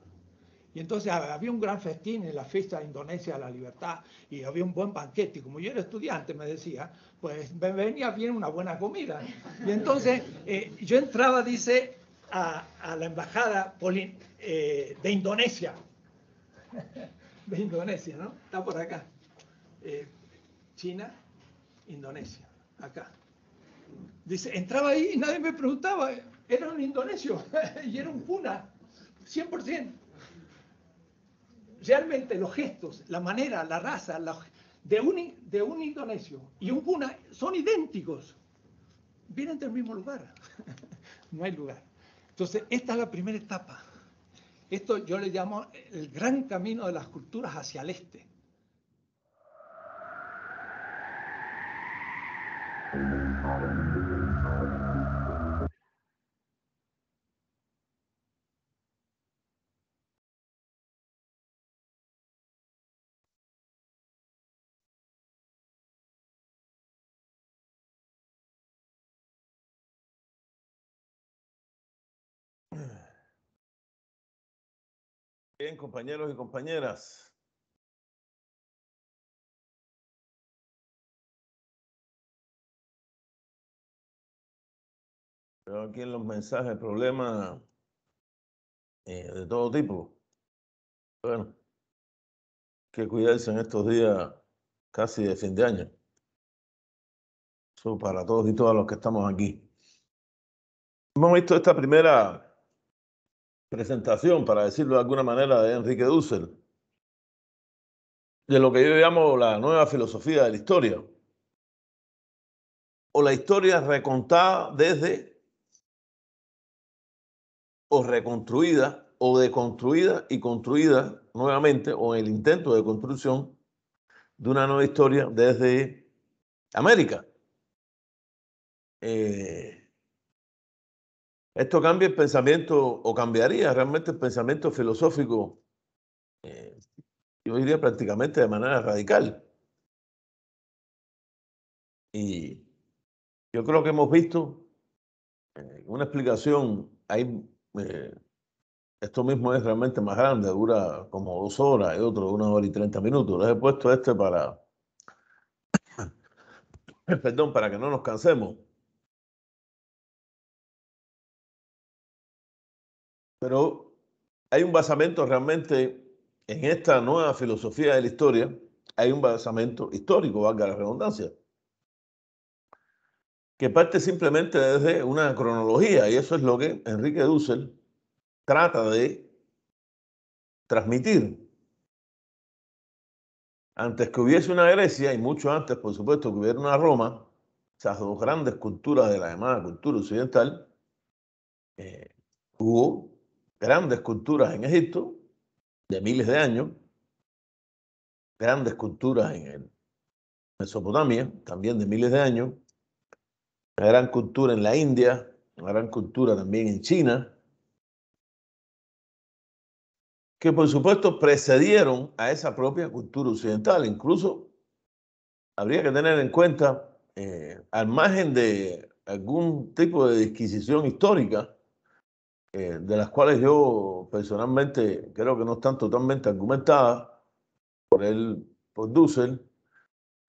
Y entonces había un gran festín en la fiesta de Indonesia de la Libertad y había un buen banquete. Y como yo era estudiante, me decía, pues me venía bien una buena comida. Y entonces yo entraba, dice, a la embajada de Indonesia. De Indonesia, ¿no? Está por acá. China, Indonesia, acá. Dice, entraba ahí y nadie me preguntaba, era un indonesio y era un puna, 100%. Realmente los gestos, la manera, la raza de un indonesio y un puna son idénticos. Vienen del mismo lugar. No hay lugar. Entonces, esta es la primera etapa. Esto yo le llamo el gran camino de las culturas hacia el este. Bien, compañeros y compañeras. Veo aquí en los mensajes problemas de todo tipo. Bueno, que cuidarse en estos días casi de fin de año. Eso para todos y todas los que estamos aquí. Hemos visto esta primera presentación, para decirlo de alguna manera, de Enrique Dussel, de lo que yo llamo la nueva filosofía de la historia, o la historia recontada desde, o reconstruida, o deconstruida y construida nuevamente, o en el intento de construcción de una nueva historia desde América. Esto cambia el pensamiento, o cambiaría realmente el pensamiento filosófico, yo diría prácticamente de manera radical. Y yo creo que hemos visto una explicación, esto mismo es realmente más grande, dura como 2 horas y otro 1 hora y 30 minutos. Les he puesto para, perdón, para que no nos cansemos. Pero hay un basamento realmente en esta nueva filosofía de la historia, hay un basamento histórico, valga la redundancia, que parte simplemente desde una cronología, y eso es lo que Enrique Dussel trata de transmitir. Antes que hubiese una Grecia, y mucho antes, por supuesto, que hubiera una Roma, esas 2 grandes culturas de la llamada cultura occidental, hubo grandes culturas en Egipto, de miles de años, grandes culturas en el Mesopotamia, también de miles de años, una gran cultura en la India, una gran cultura también en China, que por supuesto precedieron a esa propia cultura occidental. Incluso habría que tener en cuenta, al margen de algún tipo de disquisición histórica, de las cuales yo personalmente creo que no están totalmente argumentadas por Dussel,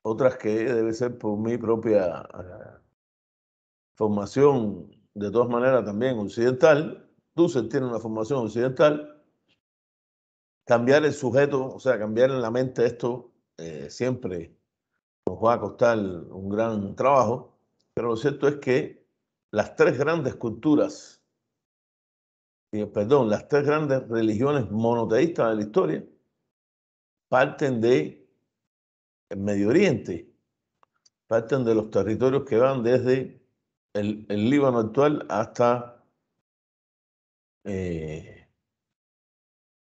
otras que debe ser por mi propia formación, de todas maneras también occidental. Dussel tiene una formación occidental. Cambiar el sujeto, o sea, cambiar en la mente esto, siempre nos va a costar un gran trabajo, pero lo cierto es que las tres grandes culturas, las tres grandes religiones monoteístas de la historia parten del Medio Oriente, parten de los territorios que van desde el Líbano actual hasta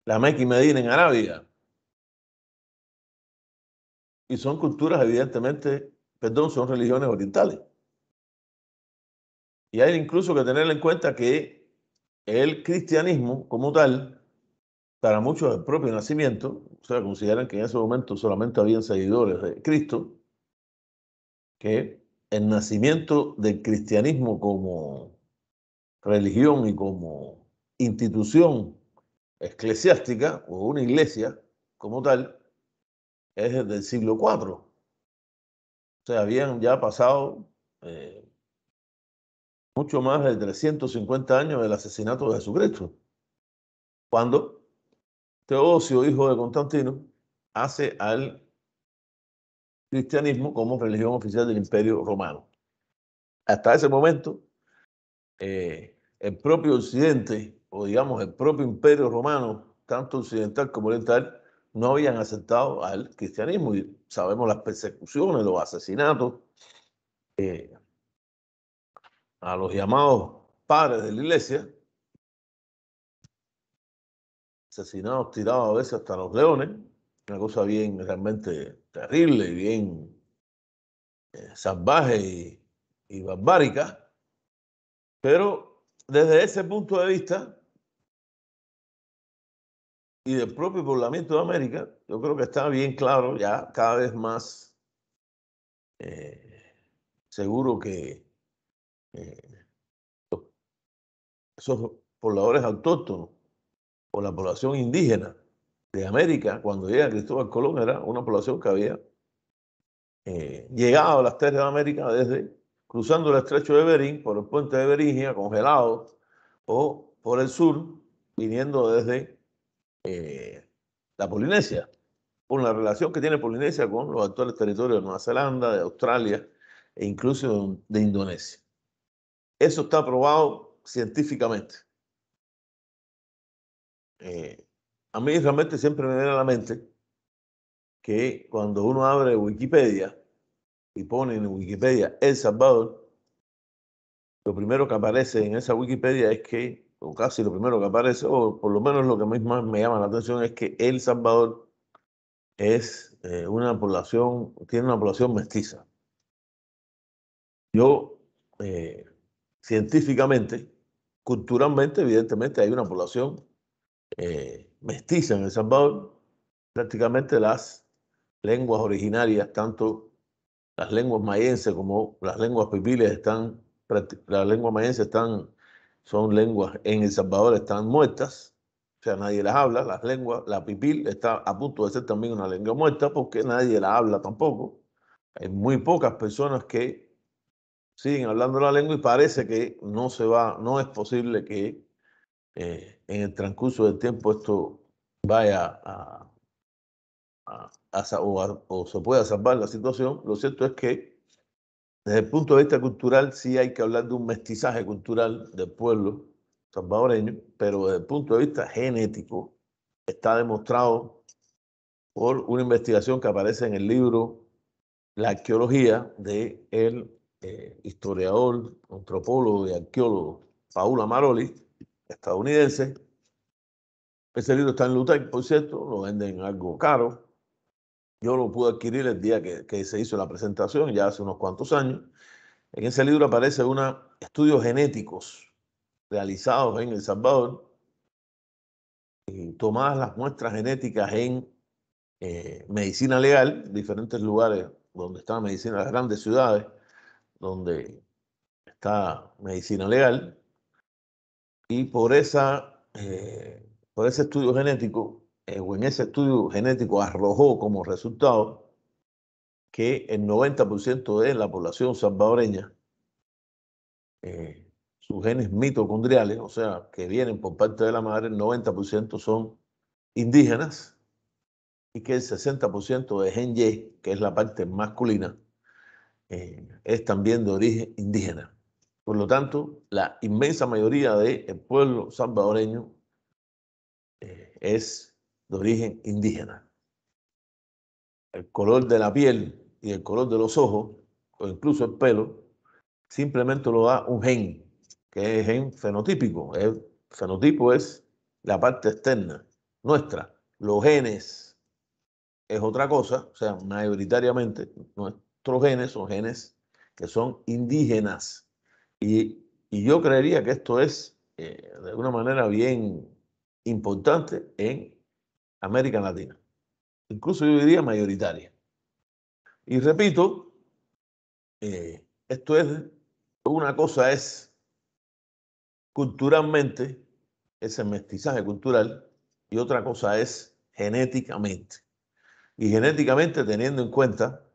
la Meca y Medina en Arabia. Y son culturas evidentemente, son religiones orientales. Y hay incluso que tener en cuenta que el cristianismo como tal, para muchos del propio nacimiento, o sea, consideran que en ese momento solamente habían seguidores de Cristo, que el nacimiento del cristianismo como religión y como institución eclesiástica o una iglesia como tal es desde el siglo IV. O sea, habían ya pasado mucho más de 350 años del asesinato de Jesucristo, cuando Teodosio, hijo de Constantino, hace al cristianismo como religión oficial del Imperio Romano. Hasta ese momento, el propio Occidente, o digamos el propio Imperio Romano, tanto occidental como oriental, no habían aceptado al cristianismo. Y sabemos las persecuciones, los asesinatos a los llamados padres de la iglesia, asesinados, tirados a veces hasta los leones, una cosa bien realmente terrible y bien salvaje y barbárica. Pero desde ese punto de vista y del propio poblamiento de América, yo creo que está bien claro, ya cada vez más seguro que esos pobladores autóctonos o la población indígena de América, cuando llega Cristóbal Colón, era una población que había llegado a las tierras de América desde cruzando el estrecho de Bering, por el puente de Beringia, congelado, o por el sur, viniendo desde la Polinesia, por la relación que tiene Polinesia con los actuales territorios de Nueva Zelanda, de Australia e incluso de Indonesia. Eso está probado científicamente. A mí realmente siempre me viene a la mente que cuando uno abre Wikipedia y pone en Wikipedia El Salvador, lo primero que aparece en esa Wikipedia es que, o casi lo primero que aparece, o por lo menos lo que más me llama la atención es que El Salvador es una población, tiene una población mestiza. Yo, científicamente, culturalmente, evidentemente hay una población mestiza en El Salvador. Prácticamente las lenguas originarias, tanto las lenguas mayenses como las lenguas pipiles las lenguas mayenses son lenguas en El Salvador, están muertas, o sea, nadie las habla. La pipil está a punto de ser también una lengua muerta porque nadie la habla tampoco. Hay muy pocas personas que siguen hablando la lengua y parece que no es posible que en el transcurso del tiempo esto vaya o se pueda salvar la situación. Lo cierto es que desde el punto de vista cultural sí hay que hablar de un mestizaje cultural del pueblo salvadoreño, pero desde el punto de vista genético está demostrado por una investigación que aparece en el libro La arqueología de el historiador, antropólogo y arqueólogo Paul Amaroli, estadounidense. Ese libro está en Lutec, por cierto, lo venden algo caro. Yo lo pude adquirir el día que se hizo la presentación, ya hace unos cuantos años. En ese libro aparece estudios genéticos realizados en El Salvador, y tomadas las muestras genéticas en medicina legal, diferentes lugares donde está medicina, las grandes ciudades donde está medicina legal, y por ese estudio genético, o en ese estudio genético arrojó como resultado que el 90% de la población salvadoreña, sus genes mitocondriales, o sea, que vienen por parte de la madre, el 90% son indígenas, y que el 60% de gen Y, que es la parte masculina, es también de origen indígena. Por lo tanto, la inmensa mayoría del pueblo salvadoreño es de origen indígena. El color de la piel y el color de los ojos, o incluso el pelo, simplemente lo da un gen, que es gen fenotípico. El fenotipo es la parte externa nuestra. Los genes es otra cosa, o sea, mayoritariamente nuestros genes son genes que son indígenas. Y yo creería que esto es de una manera bien importante en América Latina, incluso yo diría mayoritaria. Y repito, esto es, una cosa es culturalmente, ese mestizaje cultural, y otra cosa es genéticamente. Y genéticamente teniendo en cuenta,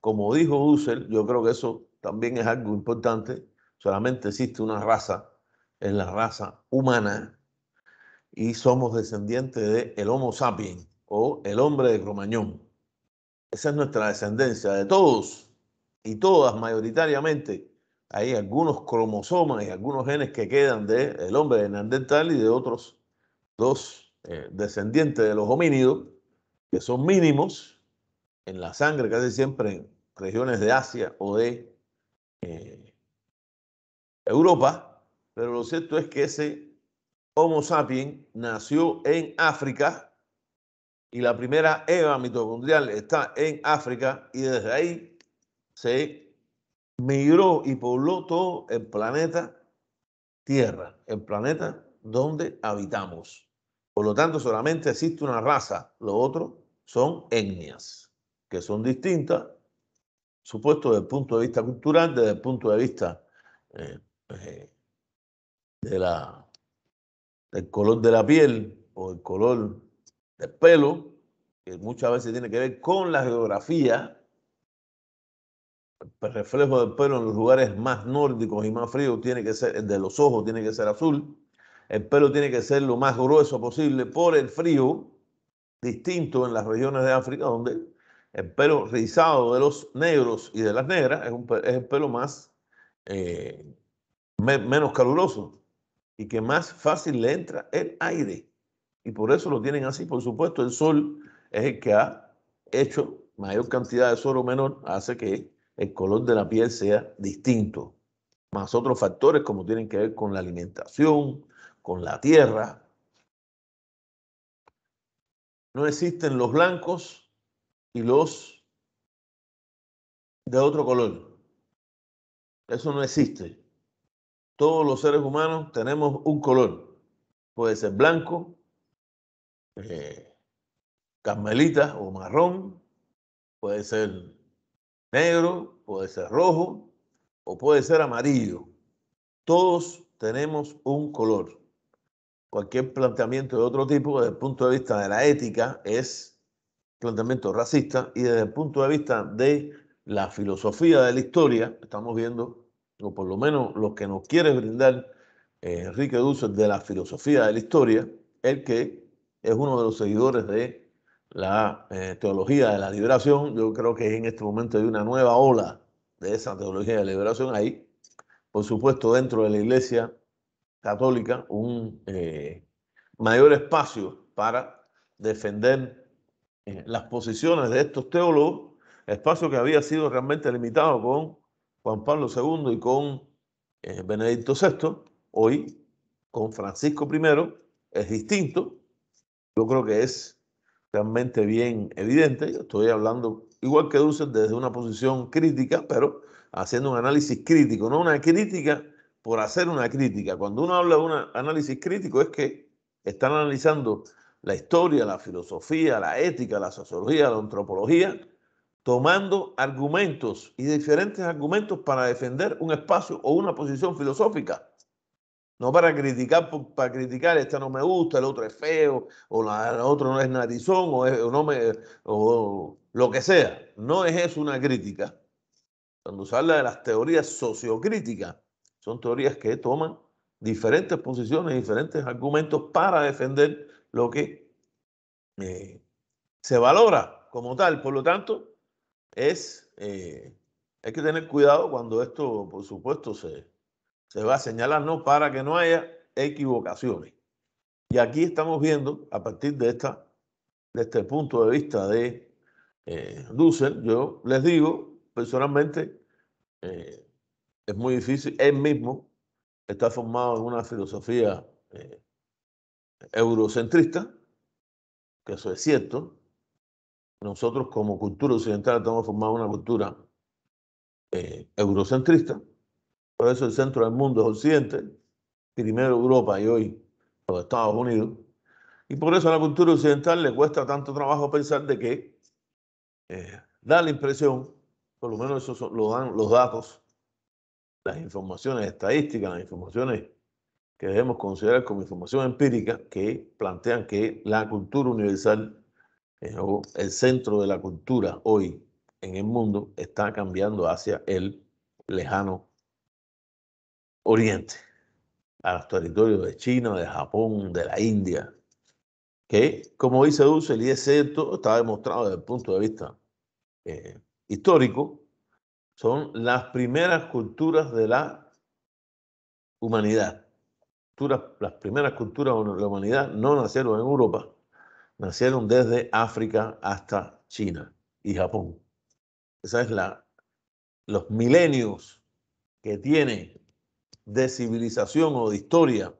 como dijo Husserl, yo creo que eso también es algo importante, solamente existe una raza, es la raza humana, y somos descendientes del Homo sapiens, o el hombre de Cromañón. Esa es nuestra descendencia, de todos y todas mayoritariamente. Hay algunos cromosomas y algunos genes que quedan del hombre de Neandertal y de otros dos descendientes de los homínidos, que son mínimos en la sangre, casi siempre en regiones de Asia o de Europa, pero lo cierto es que ese Homo sapiens nació en África, y la primera Eva mitocondrial está en África, y desde ahí se migró y pobló todo el planeta Tierra, el planeta donde habitamos. Por lo tanto, solamente existe una raza, lo otro son etnias, que son distintas, supuesto desde el punto de vista cultural, desde el punto de vista del color de la piel o el color del pelo, que muchas veces tiene que ver con la geografía. El reflejo del pelo en los lugares más nórdicos y más fríos tiene que ser, el de los ojos tiene que ser azul. El pelo tiene que ser lo más grueso posible por el frío, distinto en las regiones de África, donde el pelo rizado de los negros y de las negras es el pelo más menos caluroso y que más fácil le entra el aire. Y por eso lo tienen así. Por supuesto, el sol es el que ha hecho mayor cantidad de sol o menor, hace que el color de la piel sea distinto. Más otros factores como tienen que ver con la alimentación, con la tierra. No existen los blancos y los de otro color. Eso no existe. Todos los seres humanos tenemos un color. Puede ser blanco, carmelita o marrón, puede ser negro, puede ser rojo o puede ser amarillo. Todos tenemos un color. Cualquier planteamiento de otro tipo, desde el punto de vista de la ética, es planteamiento racista, y desde el punto de vista de la filosofía de la historia, estamos viendo, o por lo menos lo que nos quiere brindar Enrique Dussel de la filosofía de la historia, el que es uno de los seguidores de la teología de la liberación. Yo creo que en este momento hay una nueva ola de esa teología de la liberación ahí. Por supuesto, dentro de la Iglesia Católica, un mayor espacio para defender las posiciones de estos teólogos, espacio que había sido realmente limitado con Juan Pablo II y con Benedicto VI. Hoy, con Francisco I, es distinto. Yo creo que es realmente bien evidente. Yo estoy hablando, igual que Dussel, desde una posición crítica, pero haciendo un análisis crítico, no una crítica por hacer una crítica. Cuando uno habla de un análisis crítico es que están analizando la historia, la filosofía, la ética, la sociología, la antropología, tomando argumentos y diferentes argumentos para defender un espacio o una posición filosófica. No para criticar, para criticar, este no me gusta, el otro es feo, o el otro no es narizón, o lo que sea. No es eso una crítica. Cuando se habla de las teorías sociocríticas, son teorías que toman diferentes posiciones, diferentes argumentos para defender lo que se valora como tal. Por lo tanto, hay que tener cuidado cuando esto, por supuesto, se va a señalar, ¿no? Para que no haya equivocaciones. Y aquí estamos viendo, a partir de este punto de vista de Dussel, yo les digo, personalmente, es muy difícil. Él mismo está formado en una filosofía eurocentrista, que eso es cierto. Nosotros como cultura occidental estamos formados en una cultura eurocentrista. Por eso el centro del mundo es Occidente, primero Europa y hoy los Estados Unidos. Y por eso a la cultura occidental le cuesta tanto trabajo pensar de que da la impresión, por lo menos eso lo dan los datos, las informaciones estadísticas, las informaciones que debemos considerar como información empírica, que plantean que la cultura universal o el centro de la cultura hoy en el mundo está cambiando hacia el lejano oriente, a los territorios de China, de Japón, de la India, que, como dice Dussel, y es cierto, está demostrado desde el punto de vista histórico, son las primeras culturas de la humanidad. Las primeras culturas de la humanidad no nacieron en Europa, nacieron desde África hasta China y Japón. Esa es los milenios que tiene de civilización o de historia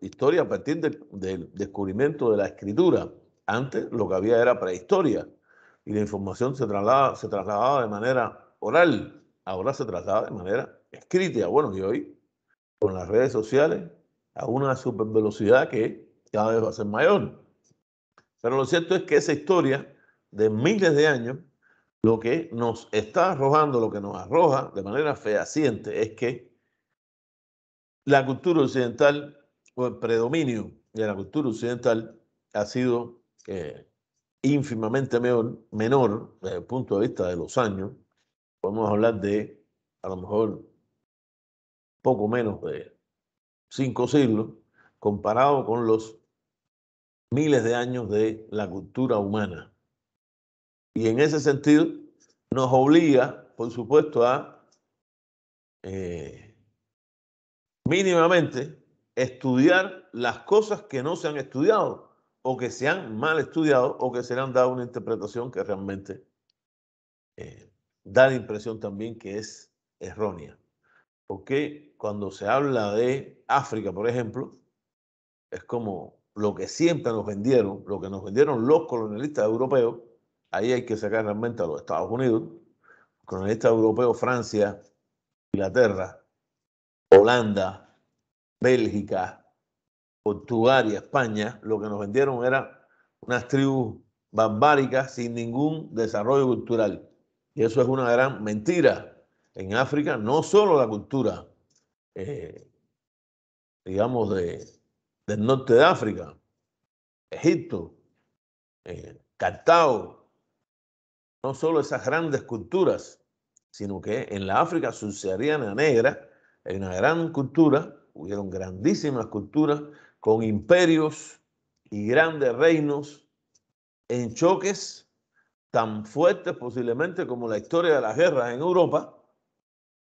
a partir del descubrimiento de la escritura. Antes lo que había era prehistoria y la información se trasladaba de manera oral, ahora se traslada de manera escrita. Bueno, y hoy con las redes sociales a una supervelocidad que cada vez va a ser mayor. Pero lo cierto es que esa historia de miles de años, lo que nos está arrojando, lo que nos arroja de manera fehaciente es que la cultura occidental o el predominio de la cultura occidental ha sido ínfimamente menor desde el punto de vista de los años. Podemos hablar de a lo mejor poco menos de 5 siglos comparado con los miles de años de la cultura humana. Y en ese sentido nos obliga, por supuesto, a mínimamente estudiar las cosas que no se han estudiado o que se han mal estudiado o que se le han dado una interpretación que realmente da la impresión también que es errónea. Porque cuando se habla de África, por ejemplo, es como lo que siempre nos vendieron, lo que nos vendieron los colonialistas europeos. Ahí hay que sacar realmente a los Estados Unidos, colonialistas europeos, Francia, Inglaterra, Holanda, Bélgica, Portugal y España. Lo que nos vendieron era unas tribus barbáricas sin ningún desarrollo cultural. Y eso es una gran mentira. En África, no solo la cultura, digamos, del norte de África, Egipto, Cartago, no solo esas grandes culturas, sino que en la África subsahariana negra hay una gran cultura, hubieron grandísimas culturas con imperios y grandes reinos en choques tan fuertes posiblemente como la historia de las guerras en Europa,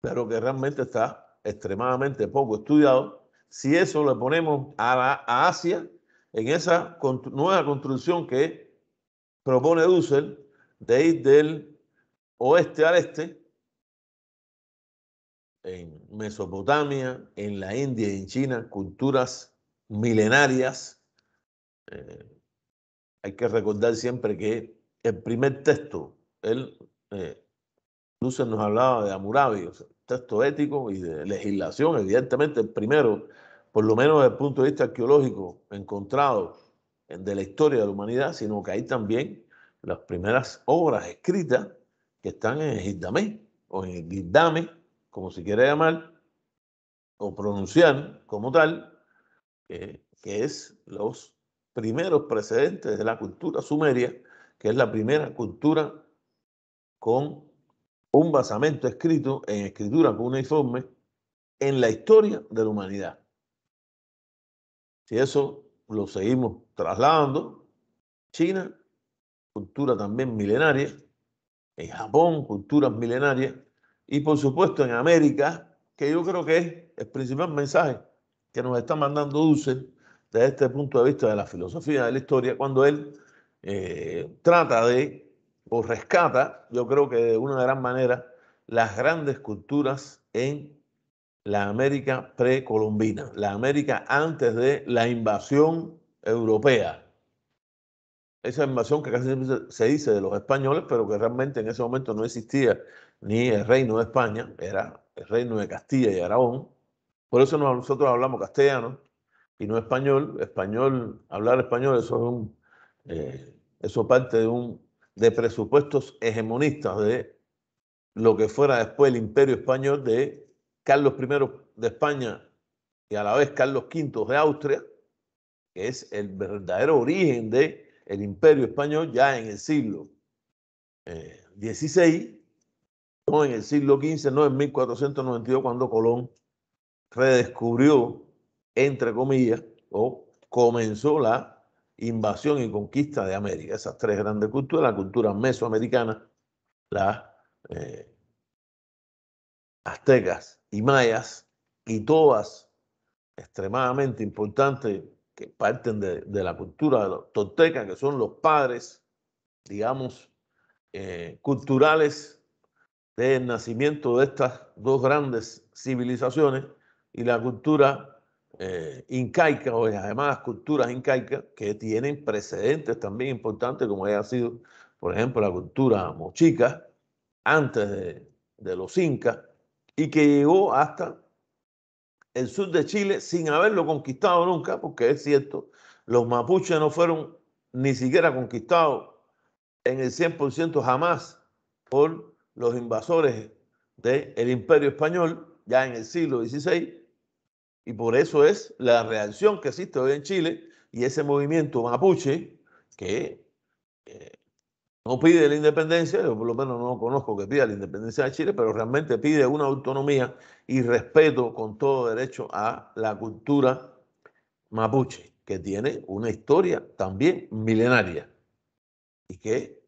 pero que realmente está extremadamente poco estudiado. Si eso le ponemos a Asia, en esa nueva construcción que propone Dussel, de ir del oeste al este, en Mesopotamia, en la India y en China, culturas milenarias. Hay que recordar siempre que el primer texto, Dussel nos hablaba de Hammurabi, o sea, texto ético y de legislación, evidentemente el primero, por lo menos desde el punto de vista arqueológico, encontrado de la historia de la humanidad, sino que hay también las primeras obras escritas que están en el Gilgamesh, o en el Gilgamesh, como se quiere llamar, o pronunciar como tal, que es los primeros precedentes de la cultura sumeria, que es la primera cultura con un basamento escrito en escritura cuneiforme en la historia de la humanidad. Si eso lo seguimos trasladando, China, cultura también milenaria, en Japón, culturas milenarias, y por supuesto en América, que yo creo que es el principal mensaje que nos está mandando Dussel desde este punto de vista de la filosofía de la historia, cuando él trata de, o rescata, yo creo que de una gran manera, las grandes culturas en la América precolombina, la América antes de la invasión europea. Esa invasión que casi siempre se dice de los españoles, pero que realmente en ese momento no existía ni el reino de España, era el reino de Castilla y Aragón. Por eso nosotros hablamos castellano y no español. Hablar español, eso parte de presupuestos hegemonistas de lo que fuera después el Imperio Español de Carlos I de España y a la vez Carlos V de Austria, que es el verdadero origen del Imperio Español ya en el siglo XVI, no en el siglo XV, no en 1492, cuando Colón redescubrió, entre comillas, o comenzó la invasión y conquista de América. Esas tres grandes culturas, la cultura mesoamericana, las aztecas y mayas, y todas extremadamente importantes que parten de la cultura de los toltecas, que son los padres, digamos, culturales del nacimiento de estas dos grandes civilizaciones, y la cultura incaica, o las llamadas culturas incaicas, que tienen precedentes también importantes, como haya sido, por ejemplo, la cultura mochica, antes de los incas, y que llegó hasta el sur de Chile sin haberlo conquistado nunca, porque es cierto, los mapuches no fueron ni siquiera conquistados en el 100% jamás por los invasores del Imperio Español, ya en el siglo XVI, y por eso es la reacción que existe hoy en Chile y ese movimiento mapuche que no pide la independencia, yo por lo menos no conozco que pida la independencia de Chile, pero realmente pide una autonomía y respeto con todo derecho a la cultura mapuche, que tiene una historia también milenaria y que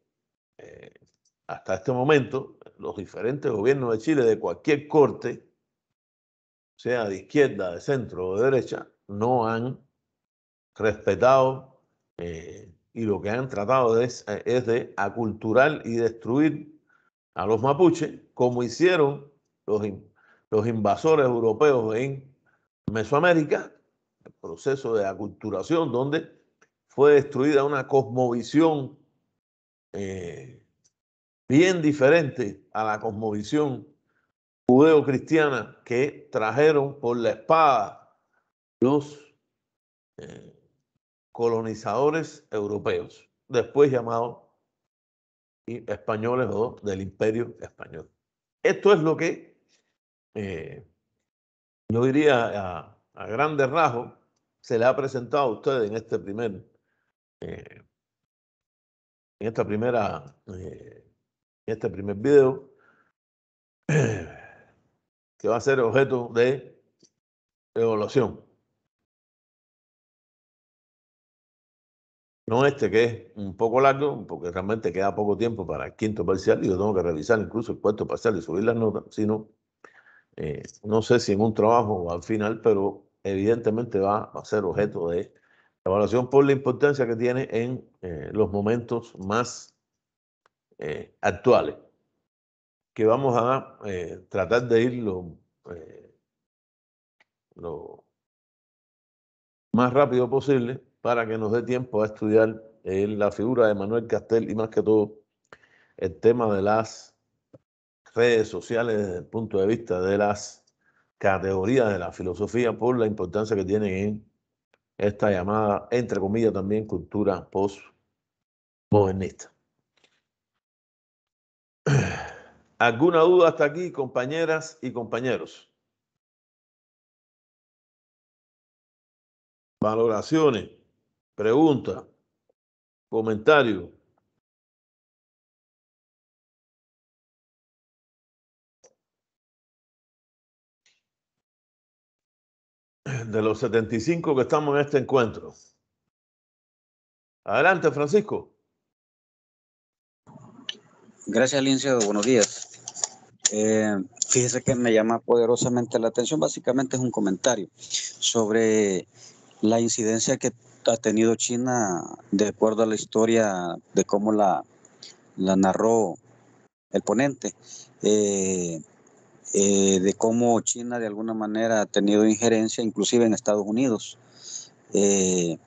hasta este momento los diferentes gobiernos de Chile de cualquier corte, sea de izquierda, de centro o de derecha, no han respetado y lo que han tratado es de aculturar y destruir a los mapuches, como hicieron los invasores europeos en Mesoamérica, el proceso de aculturación, donde fue destruida una cosmovisión bien diferente a la cosmovisión judeo-cristiana que trajeron por la espada los colonizadores europeos, después llamados españoles o del Imperio Español. Esto es lo que yo diría a grandes rasgos se le ha presentado a ustedes en este primer video, que va a ser objeto de evaluación. No este, que es un poco largo, porque realmente queda poco tiempo para el quinto parcial y yo tengo que revisar incluso el cuarto parcial y subir las notas, sino no sé si en un trabajo o al final, pero evidentemente va a ser objeto de evaluación por la importancia que tiene en los momentos más actuales, que vamos a tratar de ir lo más rápido posible para que nos dé tiempo a estudiar la figura de Manuel Castel y más que todo el tema de las redes sociales desde el punto de vista de las categorías de la filosofía por la importancia que tienen en esta llamada, entre comillas, también cultura postmodernista. ¿Alguna duda hasta aquí, compañeras y compañeros? Valoraciones, preguntas, comentarios. De los 75 que estamos en este encuentro. Adelante, Francisco. Gracias, Lincio. Buenos días. Fíjese que me llama poderosamente la atención. Básicamente es un comentario sobre la incidencia que ha tenido China de acuerdo a la historia de cómo la narró el ponente, de cómo China de alguna manera ha tenido injerencia inclusive en Estados Unidos, y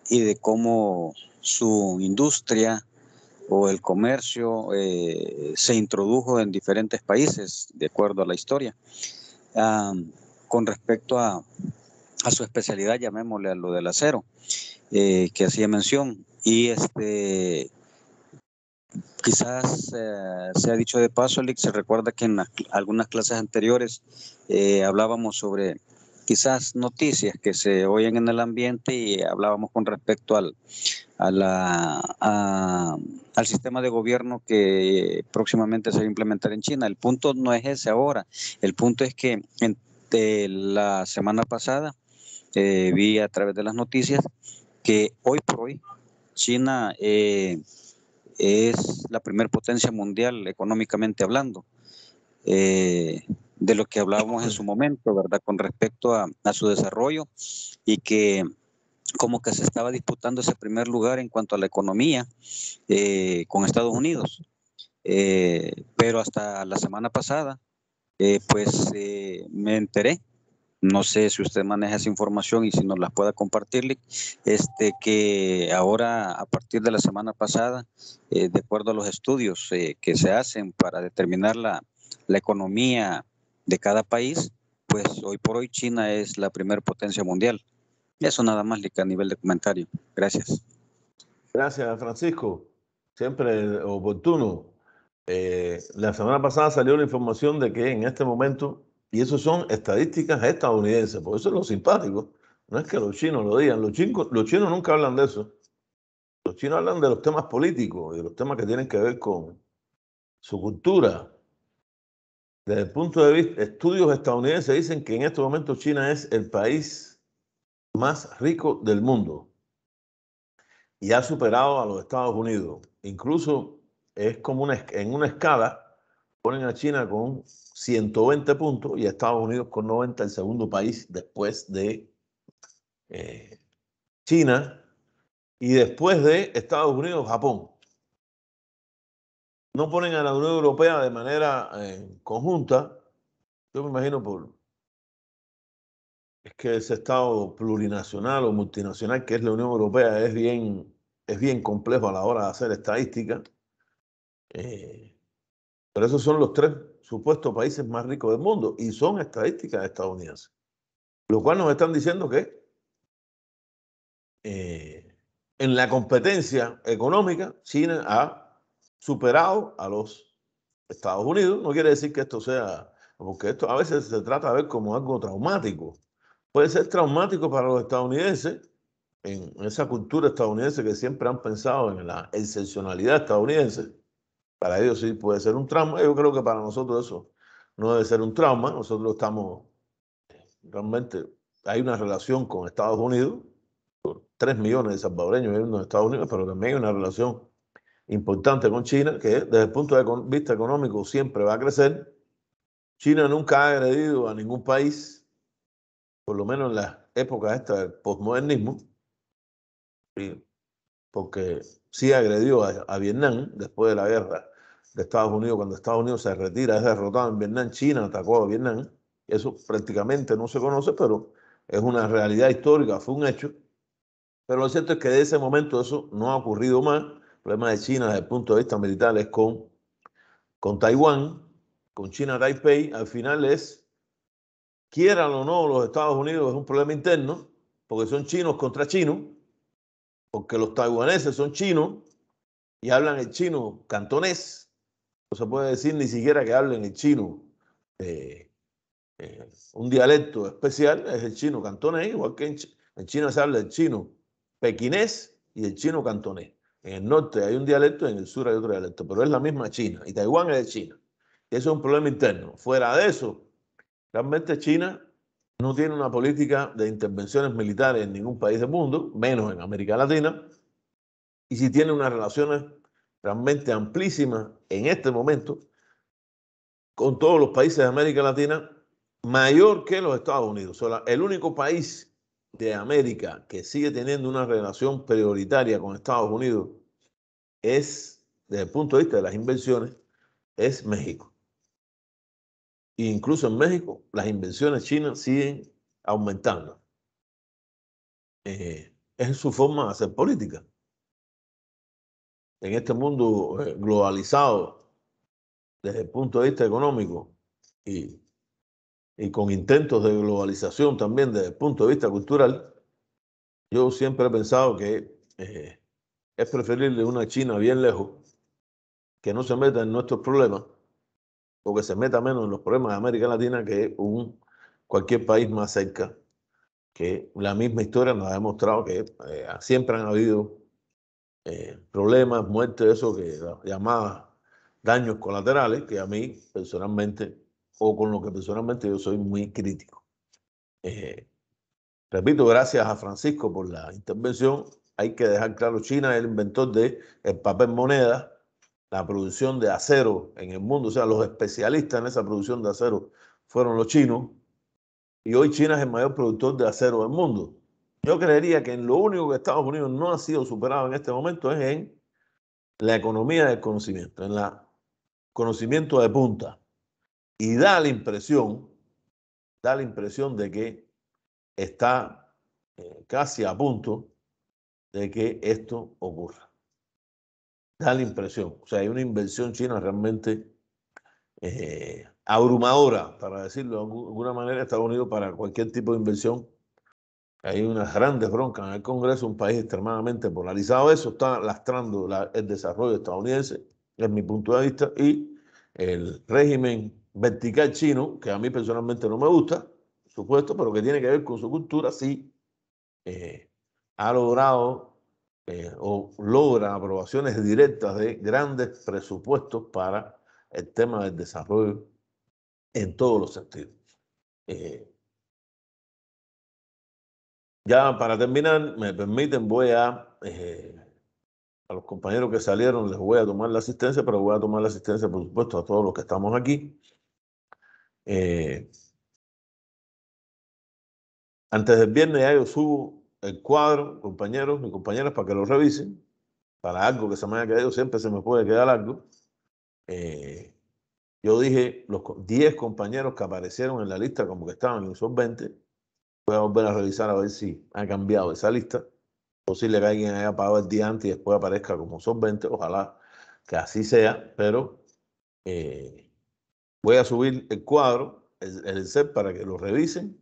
de cómo su industria o el comercio se introdujo en diferentes países de acuerdo a la historia. Con respecto a su especialidad, llamémosle a lo del acero, que hacía mención, y quizás se ha dicho de paso, Lick, se recuerda que en algunas clases anteriores hablábamos sobre quizás noticias que se oyen en el ambiente y hablábamos con respecto al sistema de gobierno que próximamente se va a implementar en China. El punto no es ese ahora, el punto es que la semana pasada vi a través de las noticias que hoy por hoy China es la primer potencia mundial económicamente hablando, de lo que hablábamos en su momento, ¿verdad? Con respecto a su desarrollo y que como que se estaba disputando ese primer lugar en cuanto a la economía con Estados Unidos. Pero hasta la semana pasada, me enteré, no sé si usted maneja esa información y si nos la pueda compartirle, que ahora a partir de la semana pasada, de acuerdo a los estudios que se hacen para determinar la economía de cada país, pues hoy por hoy China es la primera potencia mundial. Eso nada más a nivel de comentario. Gracias. Gracias, Francisco. Siempre oportuno. La semana pasada salió la información de que en este momento, y eso son estadísticas estadounidenses, por eso es lo simpático, no es que los chinos lo digan, los chinos nunca hablan de eso. Los chinos hablan de los temas políticos y de los temas que tienen que ver con su cultura. Desde el punto de vista, estudios estadounidenses dicen que en este momento China es el país más rico del mundo y ha superado a los Estados Unidos. Incluso es como en una escala, ponen a China con 120 puntos y a Estados Unidos con 90, el segundo país después de China y después de Estados Unidos, Japón. No ponen a la Unión Europea de manera conjunta, yo me imagino es que ese Estado plurinacional o multinacional que es la Unión Europea es bien complejo a la hora de hacer estadística. Pero esos son los 3 supuestos países más ricos del mundo y son estadísticas estadounidenses. Lo cual nos están diciendo que en la competencia económica China ha superado a los Estados Unidos. No quiere decir que esto sea, porque esto a veces se trata de ver como algo traumático. Puede ser traumático para los estadounidenses, en esa cultura estadounidense que siempre han pensado en la excepcionalidad estadounidense. Para ellos sí puede ser un trauma. Yo creo que para nosotros eso no debe ser un trauma. Nosotros estamos, realmente hay una relación con Estados Unidos, 3 millones de salvadoreños viviendo en Estados Unidos, pero también hay una relación importante con China que desde el punto de vista económico siempre va a crecer. China nunca ha agredido a ningún país, por lo menos en las épocas estas del postmodernismo, porque sí agredió a Vietnam después de la guerra de Estados Unidos. Cuando Estados Unidos se retira, es derrotado en Vietnam, China atacó a Vietnam. Eso prácticamente no se conoce, pero es una realidad histórica, fue un hecho. Pero lo cierto es que de ese momento eso no ha ocurrido más. El problema de China desde el punto de vista militar es con Taiwán, con China Taipei. Al final es, quieran o no, los Estados Unidos es un problema interno, porque son chinos contra chinos, porque los taiwaneses son chinos y hablan el chino cantonés. No se puede decir ni siquiera que hablen el chino, un dialecto especial, es el chino cantonés, igual que en China se habla el chino pequinés y el chino cantonés. En el norte hay un dialecto y en el sur hay otro dialecto, pero es la misma China y Taiwán es de China. Y eso es un problema interno. Fuera de eso, realmente China no tiene una política de intervenciones militares en ningún país del mundo, menos en América Latina, y sí tiene unas relaciones realmente amplísimas en este momento con todos los países de América Latina, mayor que los Estados Unidos. O sea, el único país de América que sigue teniendo una relación prioritaria con Estados Unidos es, desde el punto de vista de las inversiones, es México. E incluso en México las inversiones chinas siguen aumentando. Es su forma de hacer política. En este mundo globalizado desde el punto de vista económico y con intentos de globalización también desde el punto de vista cultural, yo siempre he pensado que es preferible una China bien lejos, que no se meta en nuestros problemas, o que se meta menos en los problemas de América Latina que cualquier país más cerca, que la misma historia nos ha demostrado que siempre han habido problemas, muertes, eso que llamadas daños colaterales, que a mí personalmente, o con lo que personalmente yo soy muy crítico. Repito, gracias a Francisco por la intervención. Hay que dejar claro, China es el inventor del papel moneda, la producción de acero en el mundo, o sea, los especialistas en esa producción de acero fueron los chinos, y hoy China es el mayor productor de acero del mundo. Yo creería que en lo único que Estados Unidos no ha sido superado en este momento es en la economía del conocimiento, en el conocimiento de punta. Y da la impresión de que está casi a punto de que esto ocurra. Da la impresión. O sea, hay una inversión china realmente abrumadora, para decirlo de alguna manera, Estados Unidos para cualquier tipo de inversión. Hay unas grandes broncas en el Congreso, un país extremadamente polarizado. Eso está lastrando el desarrollo estadounidense, es mi punto de vista, y el régimen vertical chino, que a mí personalmente no me gusta, por supuesto, pero que tiene que ver con su cultura, sí ha logrado o logra aprobaciones directas de grandes presupuestos para el tema del desarrollo en todos los sentidos. Ya para terminar, me permiten, voy a los compañeros que salieron les voy a tomar la asistencia, pero voy a tomar la asistencia, por supuesto, a todos los que estamos aquí. Antes del viernes ya yo subo el cuadro, compañeros y compañeras, para que lo revisen, para algo que se me haya quedado, siempre se me puede quedar algo. Yo dije los 10 compañeros que aparecieron en la lista como que estaban insolventes. Voy a volver a revisar a ver si ha cambiado esa lista. Posible que alguien haya pagado el día antes y después aparezca como solvente. Ojalá que así sea, pero voy a subir el cuadro, el set, para que lo revisen.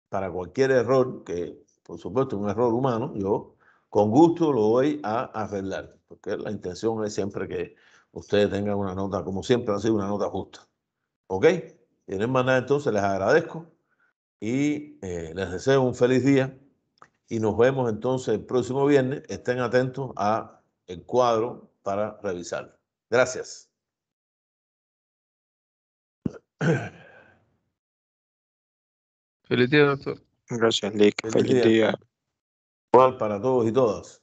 Para cualquier error, que por supuesto es un error humano, yo con gusto lo voy a arreglar, porque la intención es siempre que ustedes tengan una nota, como siempre ha sido, una nota justa. ¿Ok? Y en manera, entonces les agradezco y les deseo un feliz día y nos vemos entonces el próximo viernes. Estén atentos a el cuadro para revisarlo. Gracias. Feliz día, doctor. Gracias, Lick. Feliz Feliz día. día. Igual para todos y todas.